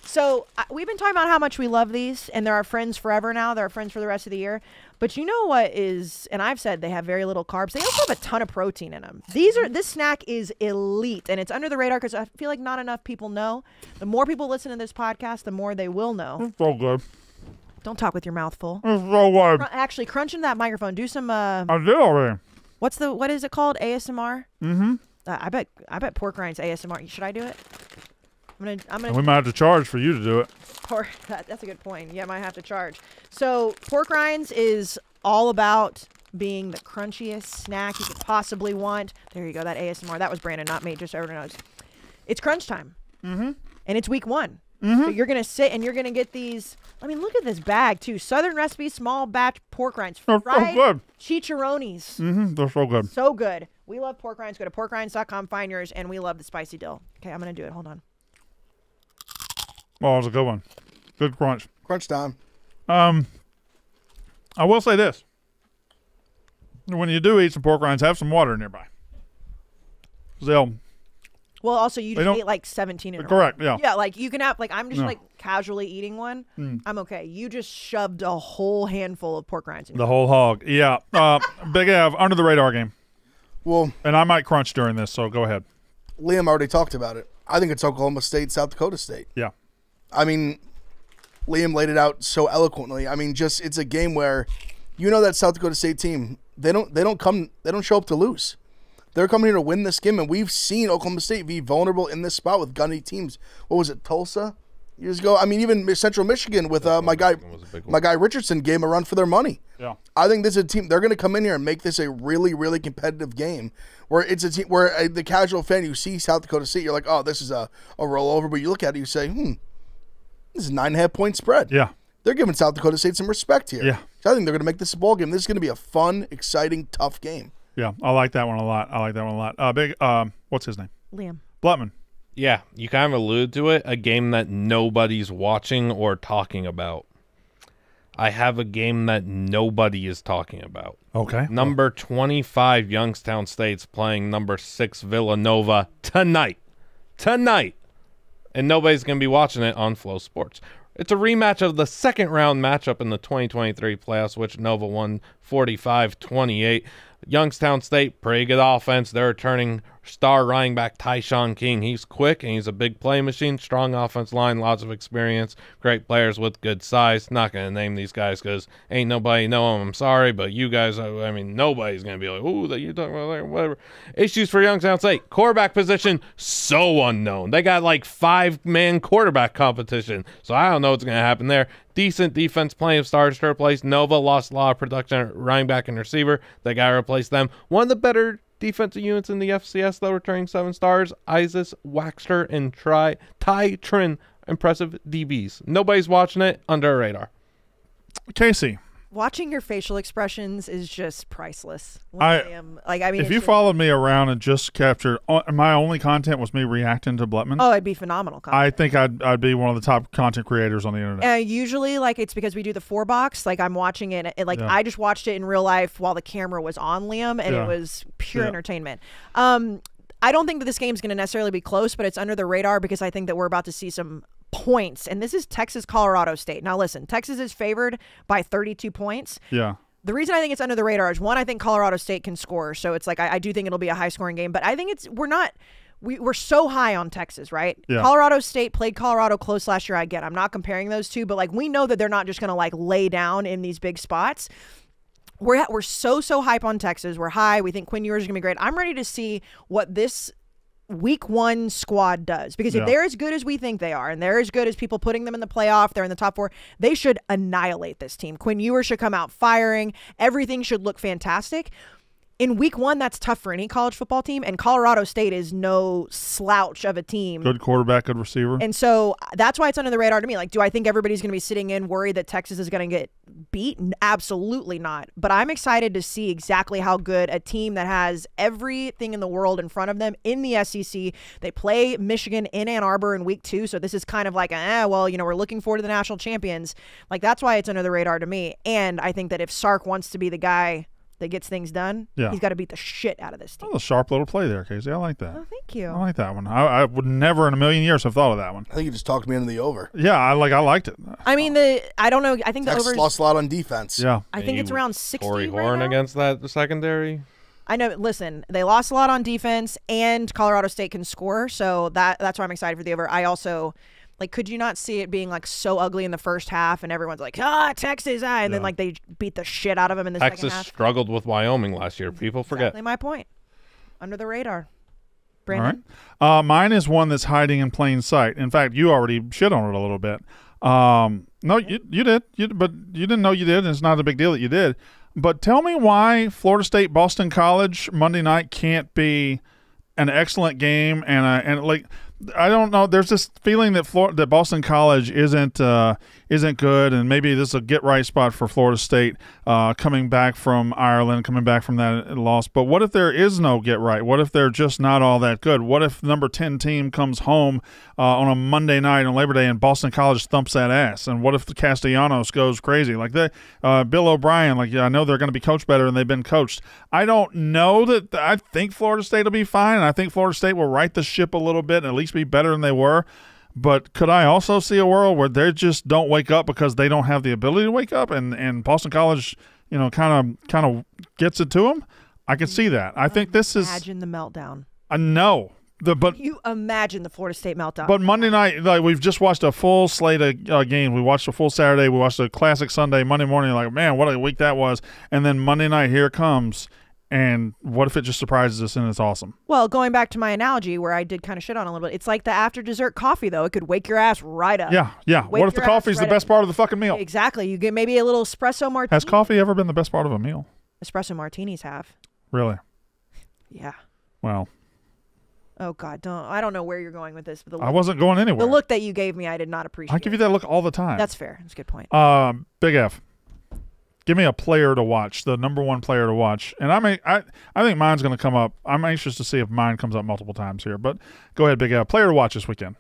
So we've been talking about how much we love these, and they're our friends forever now. They're our friends for the rest of the year. But you know what is, and I've said they have very little carbs. They also have a ton of protein in them. This snack is elite, and it's under the radar because I feel like not enough people know. The more people listen to this podcast, the more they will know. It's so good. Don't talk with your mouth full. It's so good. Actually, crunch into that microphone. Do some. I did already. What is it called? ASMR. Mm-hmm. I bet pork rinds ASMR. Should I do it? I'm gonna. We might have to charge for you to do it. That's a good point. Yeah, I might have to charge. So pork rinds is all about being the crunchiest snack you could possibly want. There you go. That ASMR. That was Brandon, not me. Just so everyone knows. It's crunch time. Mm-hmm. And it's week one. Mm-hmm. So you're gonna sit and you're gonna get these. I mean, look at this bag too. Southern recipe, small batch pork rinds, They're fried so good. chicharrones. Mm-hmm. They're so good. So good. We love pork rinds. Go to porkrinds.com, find yours, and we love the spicy dill. Okay, I'm gonna do it. Hold on. Oh, it was a good one. Good crunch. Crunch time. I will say this. When you do eat some pork rinds, have some water nearby. They'll. Well, also, you just ate like 17 in a row. Correct, yeah. Yeah, like you can have, like, I'm just like casually eating one. I'm okay. You just shoved a whole handful of pork rinds in The whole hog. Yeah. Big Av, under the radar game. Well, And I might crunch during this, so go ahead. Liam already talked about it. I think it's Oklahoma State, South Dakota State. Yeah. I mean, Liam laid it out so eloquently. I mean, just it's a game where you know that South Dakota State team, they don't show up to lose. They're coming here to win this game, and we've seen Oklahoma State be vulnerable in this spot with gunny teams. What was it, Tulsa years ago? I mean, even Central Michigan with my guy Richardson gave 'em a run for their money. Yeah. I think this is a team. They're going to come in here and make this a really, really competitive game. Where it's a team where the casual fan, you see South Dakota State, you're like, oh, this is a rollover. But you look at it, you say, this is a 9.5 point spread. Yeah. They're giving South Dakota State some respect here. Yeah. So I think they're going to make this a ball game. This is going to be a fun, exciting, tough game. Yeah. I like that one a lot. Big, what's his name? Liam. Blutman. Yeah, you kind of alluded to it. A game that nobody's watching or talking about. I have a game that nobody is talking about. Okay. Number 25 Youngstown State's playing number 6 Villanova tonight. And nobody's going to be watching it on Flow Sports. It's a rematch of the second round matchup in the 2023 playoffs, which Nova won 45-28. Youngstown State, pretty good offense. They're returning star running back Tyshawn King. He's quick and he's a big play machine. Strong offense line, lots of experience. Great players with good size. Not going to name these guys because ain't nobody know them. I'm sorry, but you guys, I mean, nobody's going to be like, ooh, that you talking about there, whatever. Issues for Youngstown State. Quarterback position, so unknown. They got like 5-man quarterback competition. So I don't know what's going to happen there. Decent defense, plenty of stars to replace. Nova lost a lot of production at running back and receiver. They got to replace them. One of the better defensive units in the FCS, though, returning 7 stars. Isis, Waxter, and Ty Trin. Impressive DBs. Nobody's watching it. Under a radar. Kayce. Watching your facial expressions is just priceless. If you followed me around and just captured my only content was me reacting to Blutman. Oh, it'd be phenomenal content. I think I'd be one of the top content creators on the internet. Usually, like, it's because we do the 4-box. Like, I'm watching it. I just watched it in real life while the camera was on Liam, and it was pure entertainment. I don't think that this game's going to necessarily be close, but it's under the radar because I think that we're about to see some points. And this is Texas, Colorado State. Now, listen, Texas is favored by 32 points. Yeah. The reason I think it's under the radar is, one, I think Colorado State can score. So it's like, I do think it'll be a high scoring game, but I think we're so high on Texas, right? Yeah. Colorado State played Colorado close last year. I'm not comparing those two, but like, we know that they're not just going to like lay down in these big spots. We're so hype on Texas. We're high. We think Quinn Ewers is going to be great. I'm ready to see what this week 1 squad does, because if they're as good as we think they are, and they're as good as people putting them in the playoff, they're in the top 4, they should annihilate this team. Quinn Ewers should come out firing. Everything should look fantastic. In week 1, that's tough for any college football team, and Colorado State is no slouch of a team. Good quarterback, good receiver. And so that's why it's under the radar to me. Like, do I think everybody's going to be sitting in worried that Texas is going to get beat? Absolutely not. But I'm excited to see exactly how good a team that has everything in the world in front of them in the SEC. They play Michigan in Ann Arbor in week 2, so this is kind of like, we're looking forward to the national champions. Like, that's why it's under the radar to me. And I think that if Sark wants to be the guy that gets things done, he's got to beat the shit out of this team. That was a sharp little play there, Kayce. I like that. Oh, thank you. I like that one. I would never in a million years have thought of that one. I think you just talked me into the over. Yeah, I liked it. I mean, I don't know. I think the Texas over lost a lot on defense. Yeah. I think it's around 60 Corey right Horn now. against the secondary. I know. Listen, they lost a lot on defense, and Colorado State can score, so that's why I'm excited for the over. I also, like, could you not see it being like so ugly in the first half, and everyone's like, Texas, and then like they beat the shit out of them in the second half. Texas struggled with Wyoming last year. People forget. Exactly my point. Under the radar. Brandon? All right. Mine is one that's hiding in plain sight. In fact, you already shit on it a little bit. No, you did. But you didn't know you did, and it's not a big deal that you did. But tell me why Florida State Boston College Monday night can't be an excellent game, and like, I don't know. There's this feeling that Boston College isn't good, and maybe this is a get right spot for Florida State coming back from Ireland, coming back from that loss. But what if there is no get right? What if they're just not all that good? What if the number 10 team comes home on a Monday night on Labor Day and Boston College thumps that ass? And what if the Castellanos goes crazy? Like Bill O'Brien, I know they're going to be coached better than they've been coached. I don't know that. I think Florida State will be fine, and I think Florida State will right the ship a little bit and at least be better than they were. But could I also see a world where they just don't wake up because they don't have the ability to wake up, and Boston College, kind of gets it to them? I can see that. I think this is. Imagine the meltdown. No. You imagine the Florida State meltdown. But Monday night, we've just watched a full slate of games. We watched a full Saturday. We watched a classic Sunday. Monday morning, man, what a week that was. And then Monday night, here it comes. And what if it just surprises us and it's awesome? Well, going back to my analogy where I did kind of shit on a little bit, it's like the after dessert coffee, though. It could wake your ass right up. Yeah. What if the coffee's the best part of the fucking meal? Exactly. You get maybe a little espresso martini. Has coffee ever been the best part of a meal? Espresso martinis have. Really? Yeah. Well. Oh, God. I don't know where you're going with this. But I wasn't going anywhere. The look that you gave me, I did not appreciate. I give you that look all the time. That's fair. That's a good point. Big F. Give me a player to watch, the number one player to watch. And I think mine's going to come up. I'm anxious to see if mine comes up multiple times here. But go ahead, Big F. Player to watch this weekend.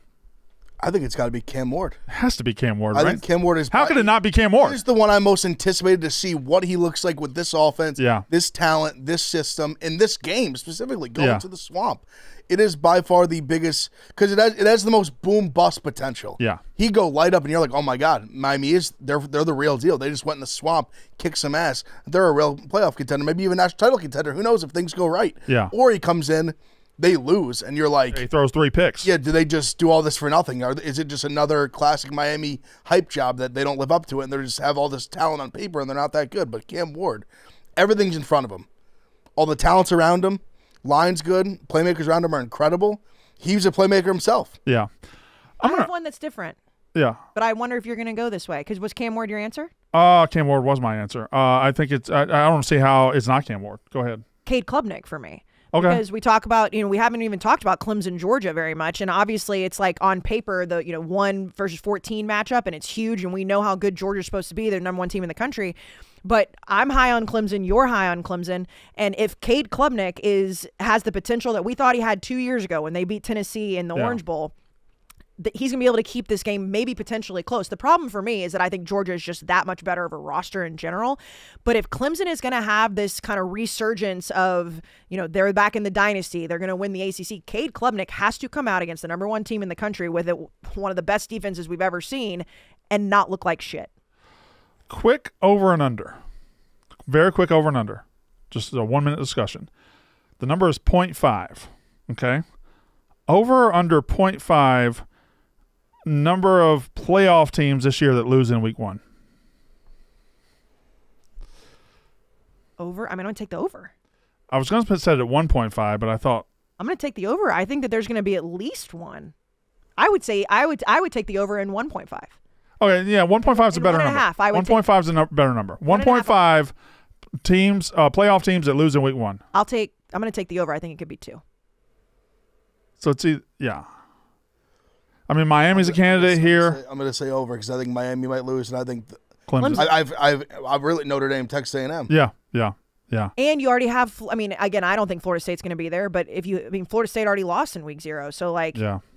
I think it's got to be Cam Ward. It has to be Cam Ward, I right? think Cam Ward is. How could it not be Cam Ward? He's the one I'm most anticipated to see what he looks like with this offense, this talent, this system, and this game specifically going to the Swamp. It is by far the biggest because it has the most boom bust potential. Yeah, he go light up and you're like, oh my God, Miami they're the real deal. They just went in the Swamp, kicked some ass. They're a real playoff contender, maybe even national title contender. Who knows if things go right? Yeah, or he comes in. They lose, and you're like... He throws 3 picks. Yeah, do they just do all this for nothing? Or is it just another classic Miami hype job that they don't live up to it, and they just have all this talent on paper, and they're not that good? But Cam Ward, everything's in front of him. All the talent's around him. Line's good. Playmakers around him are incredible. He's a playmaker himself. Yeah. I have one that's different. Yeah. But I wonder if you're going to go this way, because was Cam Ward your answer? Cam Ward was my answer. I think it's... I don't see how it's not Cam Ward. Go ahead. Cade Klubnik for me. Okay. Because we talk about, we haven't even talked about Clemson, Georgia very much. And obviously it's like on paper, the, 1 versus 14 matchup, and it's huge. And we know how good Georgia's supposed to be. They're number 1 team in the country. But I'm high on Clemson. You're high on Clemson. And if Cade Klubnik has the potential that we thought he had 2 years ago when they beat Tennessee in the Orange Bowl, he's going to be able to keep this game maybe potentially close. The problem for me is that I think Georgia is just that much better of a roster in general. But if Clemson is going to have this kind of resurgence of, they're back in the dynasty, they're going to win the ACC, Cade Klubnik has to come out against the number 1 team in the country with one of the best defenses we've ever seen and not look like shit. Quick over and under. very quick over and under. Just a 1 minute discussion. The number is 0.5. Okay. Over or under 0.5 number of playoff teams this year that lose in week 1. Over. I'm going to take the over. I was going to set it at 1.5, but I thought I'm going to take the over. I think that there's going to be at least one. I would say I would take the over in 1.5. okay, yeah, 1.5 is a better number. 1.5 is a better number. 1.5 teams, playoff teams that lose in week 1. I'm going to take the over. I think it could be 2. So it's yeah. I mean, Miami's a candidate here. I'm going to say over because I think Miami might lose, and I think Clemson. I've really Notre Dame, Texas A&M. Yeah. And you already have. I mean, again, I don't think Florida State's going to be there, but Florida State already lost in week 0, so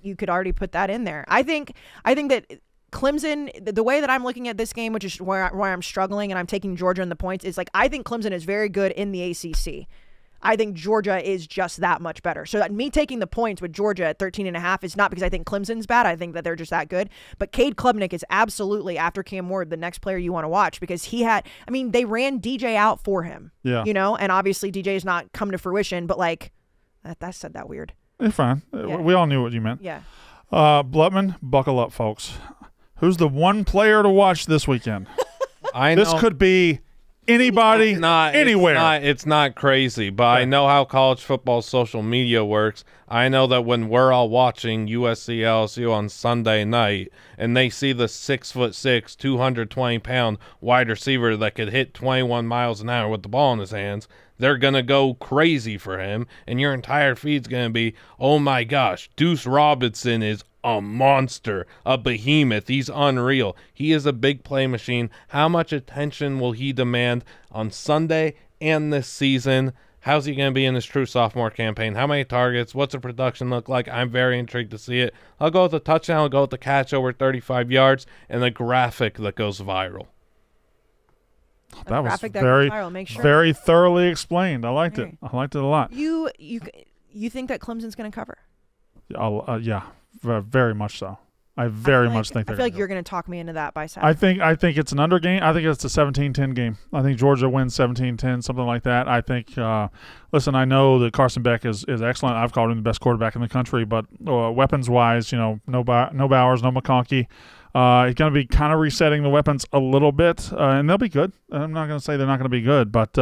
you could already put that in there. I think that Clemson, the way that I'm looking at this game, which is where I'm struggling, and I'm taking Georgia in the points, is I think Clemson is very good in the ACC. I think Georgia is just that much better. So that me taking the points with Georgia at 13.5 is not because I think Clemson's bad. I think that they're just that good. But Cade Klubnik is absolutely, after Cam Ward, the next player you want to watch because they ran DJ out for him. Yeah. And obviously DJ has not come to fruition, but that said that weird. It's fine. Yeah. We all knew what you meant. Yeah. Blutman, buckle up, folks. Who's the one player to watch this weekend? I know. This could be anybody, anywhere. It's not crazy, but I know how college football social media works. I know that when we're all watching USC LSU on Sunday night and they see the 6'6", 220-pound wide receiver that could hit 21 miles an hour with the ball in his hands, they're going to go crazy for him, and your entire feed's going to be, oh my gosh, Deuce Robinson is a monster, a behemoth. He's unreal. He is a big play machine. How much attention will he demand on Sunday and this season? How's he going to be in his true sophomore campaign? How many targets? What's the production look like? I'm very intrigued to see it. I'll go with the touchdown. I'll go with the catch over 35 yards and the graphic that goes viral. That was very thoroughly explained. I liked it. I liked it a lot. You think that Clemson's going to cover? Yeah, very much so. I very much think they're. I feel like go. You're going to talk me into that by Saturday. I think it's an under game. I think it's a 17-10 game. I think Georgia wins 17-10, something like that. I think. Listen, I know that Carson Beck is excellent. I've called him the best quarterback in the country, but weapons wise, no Bowers, no McConkey. He's going to be kind of resetting the weapons a little bit, and they'll be good. I'm not going to say they're not going to be good, but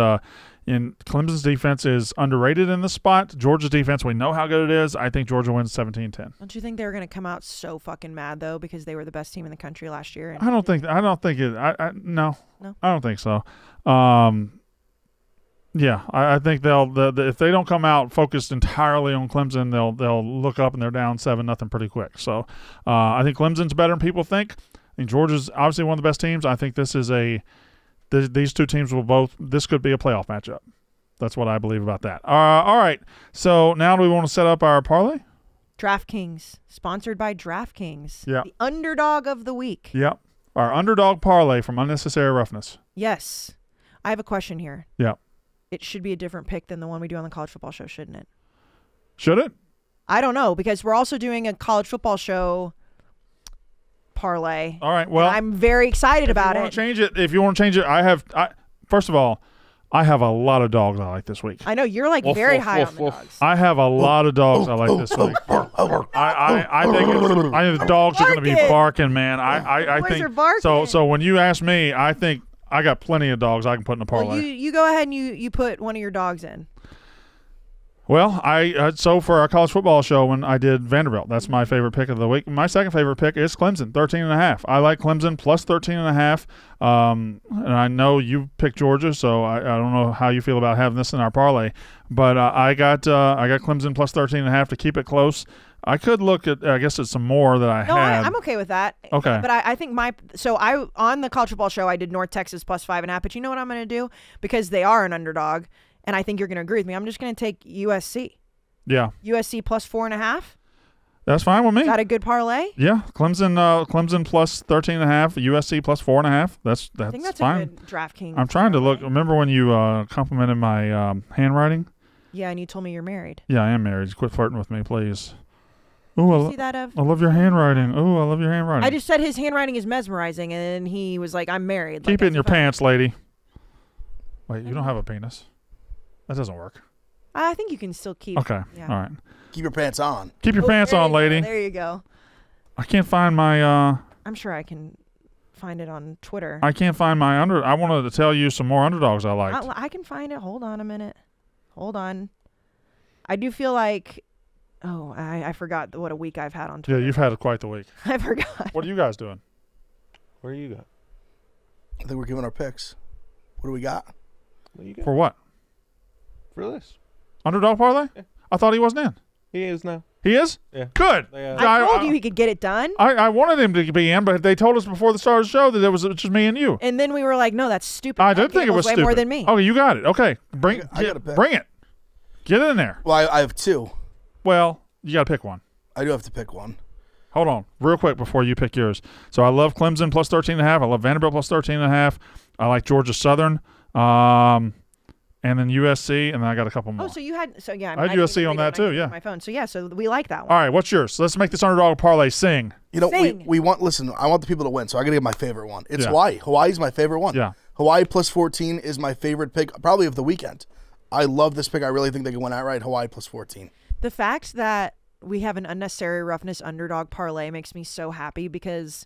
in Clemson's defense is underrated in this spot. Georgia's defense, we know how good it is. I think Georgia wins 17-10. Don't you think they're going to come out so fucking mad though because they were the best team in the country last year? I don't think it. No, I don't think so. Yeah, I think if they don't come out focused entirely on Clemson, they'll look up and they're down 7-0 pretty quick. So I think Clemson's better than people think. I think Georgia's obviously one of the best teams. I think this is these two teams this could be a playoff matchup. That's what I believe about that. All right, so now do we want to set up our parlay? DraftKings, sponsored by DraftKings. Yeah. The underdog of the week. Yep. Our underdog parlay from Unnecessary Roughness. Yes. I have a question here. Yeah. It should be a different pick than the one we do on the college football show, shouldn't it? Should it? I don't know, because we're also doing a college football show parlay. All right. Well, I'm very excited about it. If you want to change it, first of all, I have a lot of dogs I like this week. I know you're very high on the dogs. I have a lot of dogs I like this week. I think the dogs are going to be barking, man. I think are barking. So when you ask me, I think I got plenty of dogs I can put in the parlay. Well, you go ahead and you put one of your dogs in. Well, so for our college football show when I did Vanderbilt, that's my favorite pick of the week. My second favorite pick is Clemson, 13.5. I like Clemson plus 13.5. And I know you picked Georgia, so I don't know how you feel about having this in our parlay, but I got Clemson plus 13.5 to keep it close. I could look at, I guess it's some more that I had. I'm okay with that. Okay. But I think on the college football show, I did North Texas plus 5.5. But you know what I'm going to do? Because they are an underdog, and I think you're going to agree with me. I'm just going to take USC. Yeah. USC plus 4.5. That's fine with me. Is that a good parlay? Yeah. Clemson plus 13.5. USC plus 4.5. That's I think that's fine. a good DraftKings. I'm trying to look. Remember when you complimented my handwriting? Yeah, and you told me you're married. Yeah, I am married. Quit flirting with me, please. Ooh, see that, Ev? I love your handwriting. Ooh, I love your handwriting. I just said his handwriting is mesmerizing, and he was like, I'm married. Keep it in your pants, lady. Wait, you don't have a penis? That doesn't work. I think you can still keep. Okay. Yeah. All right. Keep your pants on. Keep your pants there on, you go, lady. There you go. I can't find my. I'm sure I can find it on Twitter. I can't find my under. I wanted to tell you some more underdogs I liked. I can find it. Hold on a minute. Hold on. I do feel like. Oh, I forgot what a week I've had on Twitter. Yeah, you've had quite the week. I forgot. What are you guys doing? Where you got? I think we're giving our picks. What do we got? What you got For what? for this? Underdog parlay? Yeah. I thought he wasn't in. He is now. He is? Yeah. Good. Yeah. I told you he could get it done. I wanted him to be in, but they told us before the start of the show that it was just me and you. And then we were like, no, that's stupid. I That did think it Gable's was way stupid. more than me. Okay, you got it. Okay. I got a pick. Bring it. Get it in there. Well, I have two. Well, you got to pick one. I do have to pick one. Hold on, real quick before you pick yours. So I love Clemson plus 13.5. I love Vanderbilt plus 13.5. I like Georgia Southern, and then USC, and then I got a couple more. Oh, so you had yeah. I had didn't USC even on read it that when I too, yeah. on my phone. So yeah, so we like that one. All right, what's yours? So let's make this underdog parlay sing. You know, Sing. we want. Listen, I want the people to win, so I got to get my favorite one. It's Yeah. Hawaii. Hawaii's my favorite one. Yeah. Hawaii plus 14 is my favorite pick, probably of the weekend. I love this pick. I really think they can win outright. Hawaii plus 14. The fact that we have an unnecessary roughness underdog parlay makes me so happy because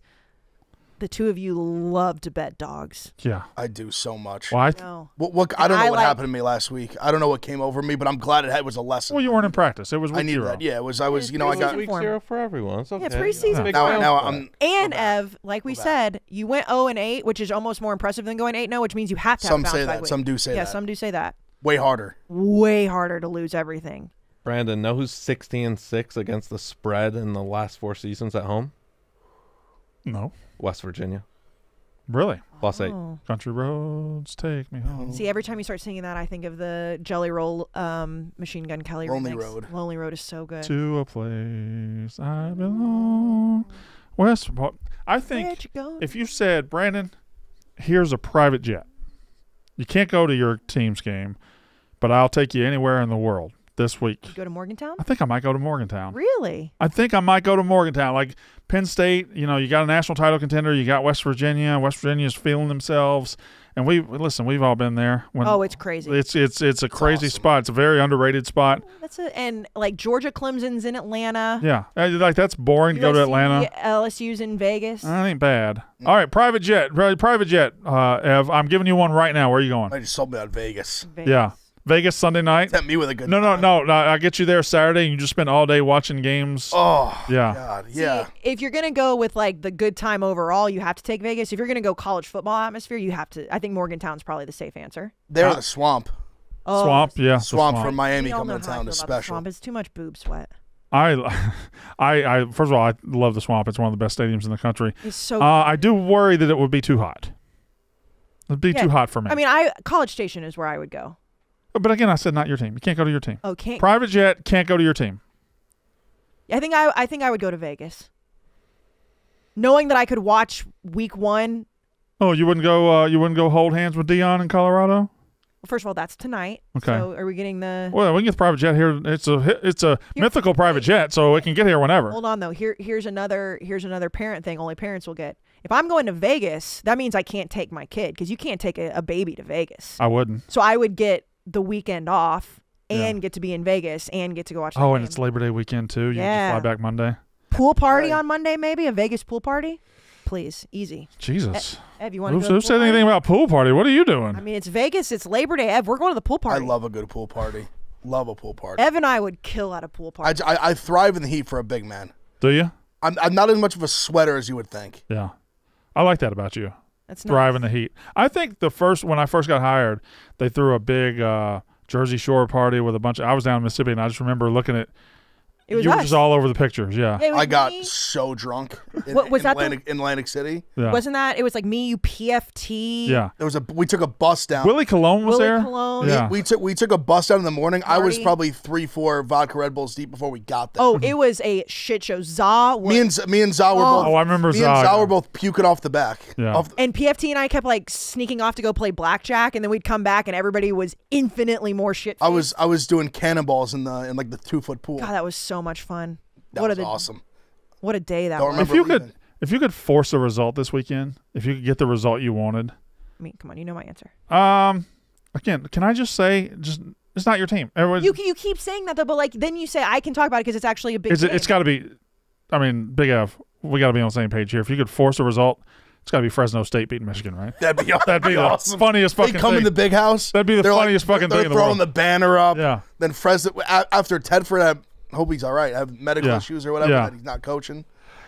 the two of you love to bet dogs. Yeah. I do so much. Well, No. I don't know what like- happened to me last week. I don't know what came over me, but I'm glad it was a lesson. well, you weren't in practice. It was week I need 0. that. Yeah, it was. I was. You know, I preseason got. Week form. 0 for everyone. It's okay. Yeah, preseason Big Now, bounce now back. I'm. And Ev, like we said, you went 0-8, which is almost more impressive than going 8-0, which means you have to have Some a bounce say back that. week. Some do say Yeah, that. some do say that. Way harder. Way harder to lose everything. Brandon, know who's 16-6 against the spread in the last 4 seasons at home? No. West Virginia. Really? +8. Oh. Country roads take me home. See, every time you start singing that, I think of the Jelly Roll Machine Gun Kelly Lonely remix. Road. Lonely Road is so good. To a place I belong. West. I think Where'd you go? if you said, Brandon, here's a private jet. You can't go to your team's game, but I'll take you anywhere in the world this week. You go to Morgantown? I think I might go to Morgantown. Really? I think I might go to Morgantown. Like Penn State, you know, you got a national title contender. You got West Virginia. West Virginia's feeling themselves. And we've all been there. When Oh, it's crazy. It's a crazy awesome. spot. It's a very underrated spot. That's it. And like Georgia Clemson's in Atlanta. Yeah. Like that's boring to go to USC, Atlanta. LSU's in Vegas. That ain't bad. All right, private jet. Ev, I'm giving you one right now. Where are you going? I just sold me on Vegas. Vegas. Yeah. Vegas Sunday night. Tempt me with a good. No. I'll get you there Saturday and you just spend all day watching games. Oh. Yeah. God. See, Yeah. if you're gonna go with like the good time overall, you have to take Vegas. If you're gonna go college football atmosphere, you have to. I think Morgantown's probably the safe answer. They're the swamp. Oh, Swamp, yeah. the Swamp from Miami we all coming know to how I town feel is about the special. Swamp. It's too much boob sweat. I first of all, I love the Swamp. It's one of the best stadiums in the country. It's so. I do worry that it would be too hot. It'd be Yeah. too hot for me. I mean, College Station is where I would go. But again, I said not your team. You can't go to your team. Oh, can't. Private jet can't go to your team. I think I would go to Vegas, knowing that I could watch Week 1. Oh, you wouldn't go. You wouldn't go hold hands with Dion in Colorado. First of all, that's tonight. Okay. So are we getting the? Well, we can get the private jet here. It's a mythical private jet, so it can get here whenever. Hold on though. Here's another parent thing. Only parents will get. If I'm going to Vegas, that means I can't take my kid because you can't take a baby to Vegas. I wouldn't. So I would get the weekend off and Yeah. get to be in Vegas and get to go watch. Oh, the and game. it's Labor Day weekend too. You can Yeah. just fly back Monday. Pool party Right. on Monday, maybe a Vegas pool party. Please, easy. Jesus. Ev, you want to Who said anything about pool party? What are you doing? I mean, it's Vegas. It's Labor Day. Ev, we're going to the pool I party. love a good pool party. Love a pool party. Ev and I would kill at a pool party. I thrive in the heat for a big man. Do you? I'm not as much of a sweater as you would think. Yeah. I like that about you. That's Thrive nice. in the heat. I think when I first got hired, they threw a big Jersey Shore party with a bunch of. I was down in Mississippi, and I just remember looking at. It was you were us. just all over the pictures. Yeah. Yeah, it was I got me. so drunk. In, What, was in that the- Atlantic City? Yeah. Wasn't that? It was like me, you, PFT. Yeah. We took a bus down. Willie Colon was Willie there. Colon. Yeah. We took a bus down in the morning. I was Marty. probably 3-4 vodka Red Bulls deep before we got there. Oh, it was a shit show. Za was, Me and Za were both. Oh, I remember Me and Za. Za were both puking off the back. Yeah. and PFT and I kept like sneaking off to go play blackjack, and then we'd come back, and everybody was infinitely more shit. I was doing cannonballs in like the 2-foot pool. God, that was so much fun. That what was a awesome. What a day that Don't was. remember If you leaving. if you could force a result this weekend, if you could get the result you wanted, I mean, come on, you know my answer. again, can I just say, it's not your team. Everyone, You keep saying that though, but like then you say I can talk about it because it's actually a big game. it's got to be. I mean, Big F. We got to be on the same page here. If you could force a result, it's got to be Fresno State beating Michigan, right? That'd be awesome. The funniest fucking They come thing. in the big house. That'd be the funniest fucking thing in the They're world. throwing the banner up. Yeah. Then Fresno, after Tedford, I hope he's all right. Have medical Yeah. issues or whatever. Yeah. That he's not coaching.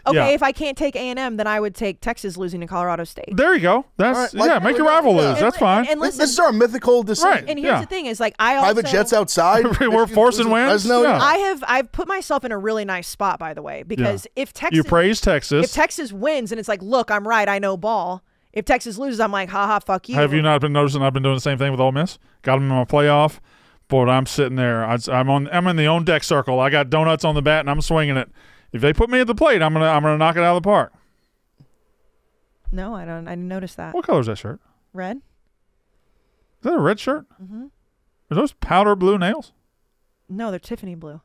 Okay, Yeah. if I can't take A&M, then I would take Texas losing to Colorado State. There you go. That's All right, like, make your yeah. rival Yeah. lose. That's fine. And listen, This is our mythical decision. Right. and here's yeah. the thing: is like I also Private jets outside. We're Michigan forcing loses wins? Fresno. Yeah. I've put myself in a really nice spot, by the way, because if Texas You praise Texas. if Texas wins and it's like, look, I'm right, I know ball. If Texas loses, I'm like, haha, fuck you. Have you not been noticing I've been doing the same thing with Ole Miss? Got them in my playoff. Boy, I'm sitting there. I'm in the own deck circle. I got donuts on the bat and I'm swinging it. If they put me at the plate, I'm gonna knock it out of the park. No, I didn't notice that. What color is that shirt? Red? Is that a red shirt? Mm-hmm. Are those powder blue nails? No, they're Tiffany blue.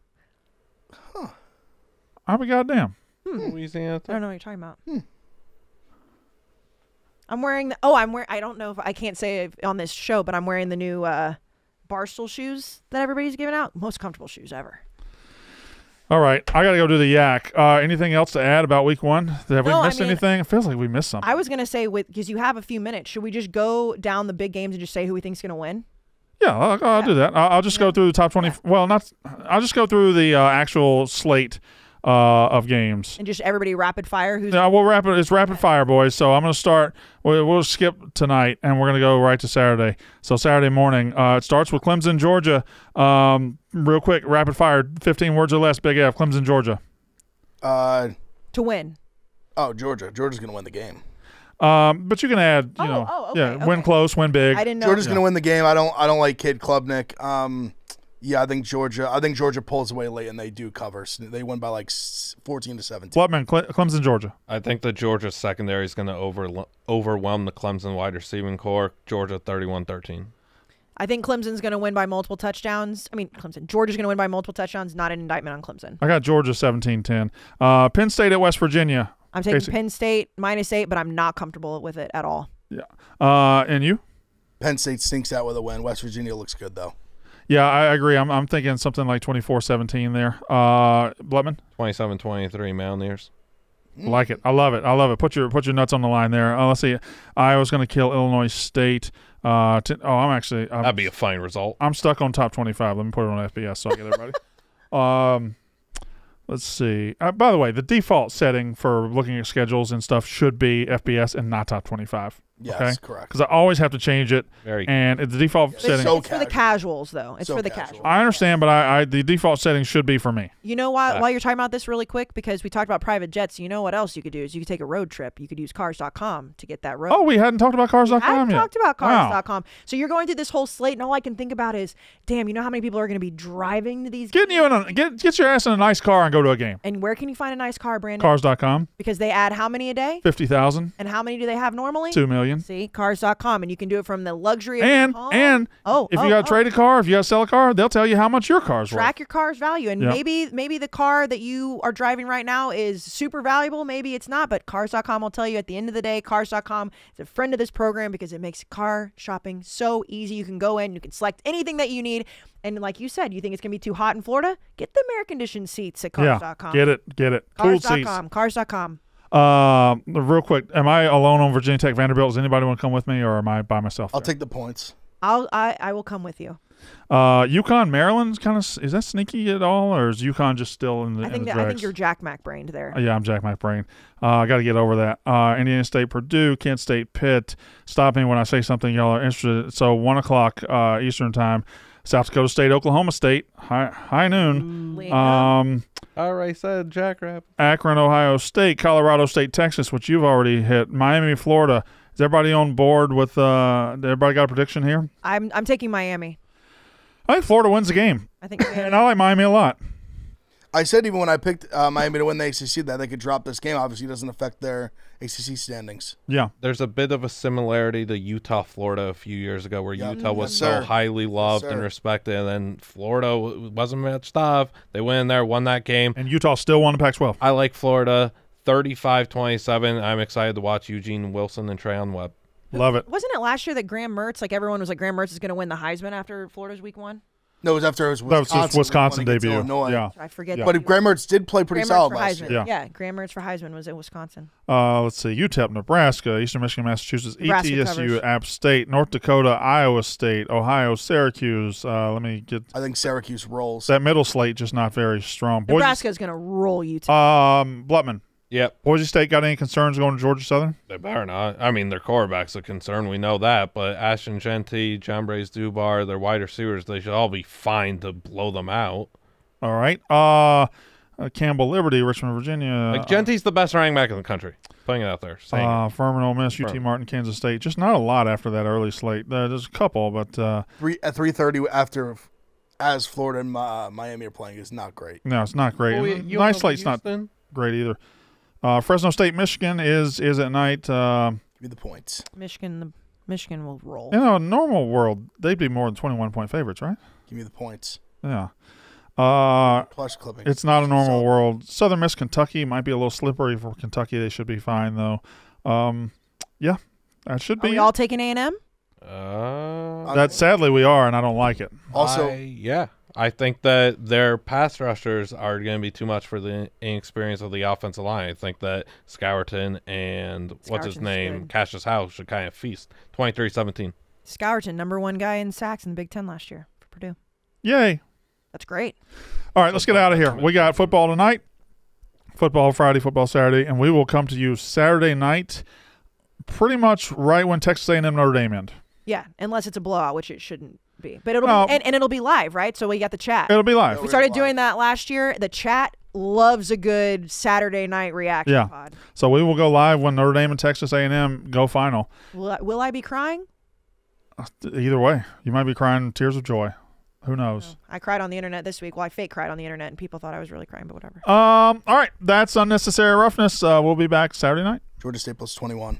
I'll be goddamn. What were you saying? I don't know what you're talking about. I'm wearing I don't know if I can't say it on this show, but I'm wearing the new Barstool shoes that everybody's giving out. Most comfortable shoes ever. All right, I got to go do the yak. Anything else to add about week one? Have we No, I missed mean, anything? It feels like we missed something. I was gonna say because you have a few minutes, should we just go down the big games and just say who we think's gonna win? Yeah, I'll do that. I'll just go through the top 20. Yeah. Well, not. I'll just go through the actual slate of games. And just everybody rapid fire. Who's Yeah, we'll wrap it. It's rapid fire, boys. So I'm going to start. We'll skip tonight, and we're going to go right to Saturday. So Saturday morning, it starts with Clemson, Georgia. Real quick, rapid fire, 15 words or less. Big F, Clemson, Georgia. to win? Georgia. Georgia's gonna win the game. But you can add, okay, win okay. close, win big. I didn't know. Georgia's gonna win the game. I don't like Kid Klubnik. Yeah, I think Georgia pulls away late and they do cover. So they win by like 14-17. Blutman, Clemson, Georgia. I think the Georgia secondary is going to overwhelm the Clemson wide receiving core. Georgia 31-13. I think Clemson's going to win by multiple touchdowns. Georgia's going to win by multiple touchdowns. Not an indictment on Clemson. I got Georgia 17-10. Penn State at West Virginia. I'm taking Kayce. Penn State -8, but I'm not comfortable with it at all. Yeah. And you? Penn State stinks out with a win. West Virginia looks good though. Yeah, I agree. I'm thinking something like 24-17 there. Blutman? 27-23 Mountaineers. Like it. I love it. Put your nuts on the line there. Let's see. Iowa's going to kill Illinois State. That'd be a fine result. I'm stuck on top 25. Let me put it on FBS so I get everybody. Let's see. By the way, the default setting for looking at schedules and stuff should be FBS and not top 25. Yes, okay? correct. Because I always have to change it. Very and the default setting. So It's for the casuals, though. It's So for the casual. casuals. I understand, but the default setting should be for me. You know why? While you're talking about this really quick, because we talked about private jets, you know what else you could do is you could take a road trip. You could use cars.com to get that road. Oh, we hadn't talked about cars.com I yet. talked about Wow. cars.com. So you're going through this whole slate, and all I can think about is, damn, you know how many people are going to be driving to these Getting you get your ass in a nice car and go to a game. And where can you find a nice car, Brandon? Cars.com. Because they add how many a day? 50,000. And how many do they have normally? 2 million. See, cars.com. And you can do it from the luxury of And your home. if you got to trade a car, if you got to sell a car, they'll tell you how much your car's track your car's value. And Yep. maybe the car that you are driving right now is super valuable. Maybe it's not, but cars.com will tell you at the end of the day. Cars.com is a friend of this program because it makes car shopping so easy. You can go in, you can select anything that you need. And like you said, you think it's going to be too hot in Florida? Get the air-conditioned seats at worth. cars.com. Yeah, get it. Cool seats. Cars.com. Real quick, am I alone on Virginia Tech Vanderbilt? Does anybody want to come with me, or am I by myself? I'll there? take the points. I will come with you. UConn, Maryland's is that sneaky at all, or is UConn just still in the? I think you're Jack Mac brained there. Yeah, I'm Jack McBrain. I got to get over that. Indiana State, Purdue, Kent State, Pitt. Stop me when I say something y'all are interested. So 1:00 Eastern time. South Dakota State, Oklahoma State, high noon. Lena. I already said Jackrabbit. Akron, Ohio State, Colorado State, Texas, which you've already hit. Miami, Florida. Is everybody on board with? Everybody got a prediction here? I'm taking Miami. I think Florida wins the game, I think and I like Miami a lot. I said even when I picked Miami to win the ACC that they could drop this game. Obviously, it doesn't affect their ACC standings. Yeah. There's a bit of a similarity to Utah, Florida a few years ago where Yep. Utah was Yes, so sir. highly loved Yes, and sir. respected, and then Florida wasn't much tough. They went in there, won that game. And Utah still won the Pac-12. I like Florida 35-27. I'm excited to watch Eugene Wilson and Trayon Webb. Love it. Wasn't it last year that Graham Mertz, like everyone was like, Graham Mertz is going to win the Heisman after Florida's week 1? No, it was after his That was Wisconsin, his Wisconsin against debut. Illinois. Yeah. I forget. Yeah. that. But Graham Mertz did play pretty Graham Mertz solid for last Heisman. year. Yeah. Graham Mertz for Heisman was in Wisconsin. Let's see. UTEP, Nebraska, Eastern Michigan, Massachusetts, Nebraska ETSU, covers. App State, North Dakota, Iowa State, Ohio, Syracuse. Let me get I think Syracuse rolls. that middle slate, just not very strong. Nebraska is going to roll UTEP. Blutman. Yep. Boise State got any concerns going to Georgia Southern? They better not. I mean, their quarterback's a concern. We know that. But Ashton Genty, John Brace Dubar, their wide receivers, they should all be fine to blow them out. All right. Campbell Liberty, Richmond, Virginia. Like, Genty's the best running back in the country. Putting it out there. Saying it. Furman, Ole Miss, UT Furman. Martin, Kansas State. Just not a lot after that early slate. There's a couple, but At 3:30 after, as Florida and Miami are playing, is not great. no, it's not great. Oh, And you nice know slate's not Houston? great either. Fresno State, Michigan is at night. Give me the points. Michigan will roll. In a normal world, they'd be more than 21-point favorites, right? Give me the points. Yeah. Plus clipping. It's not a normal world. Southern Miss, Kentucky might be a little slippery for Kentucky. They should be fine though. Yeah, that should Are be. we all taking A&M? That sadly we are, and I don't like it. Also, I think that their pass rushers are going to be too much for the inexperience of the offensive line. I think that Scourton and what's his Scourton's name, good. Cassius House should kind of feast. 23-17. Scourton, #1 guy in sacks in the Big Ten last year for Purdue. Yay! That's great. All right, let's get out of here. We got football tonight, football Friday, football Saturday, and we will come to you Saturday night, pretty much right when Texas A&M Notre Dame end. Yeah, unless it's a blowout, which it shouldn't be. But it'll No. be, and it'll be live, right? So we got the chat. It'll be live. We started doing that last year. The chat loves a good Saturday night reaction Yeah. pod. So we will go live when Notre Dame and Texas A&M go final. Will I be crying? Either way, you might be crying tears of joy. Who knows? I cried on the internet this week. Well, I fake cried on the internet, and people thought I was really crying, but whatever. All right, that's Unnecessary Roughness. We'll be back Saturday night. Georgia State plus 21.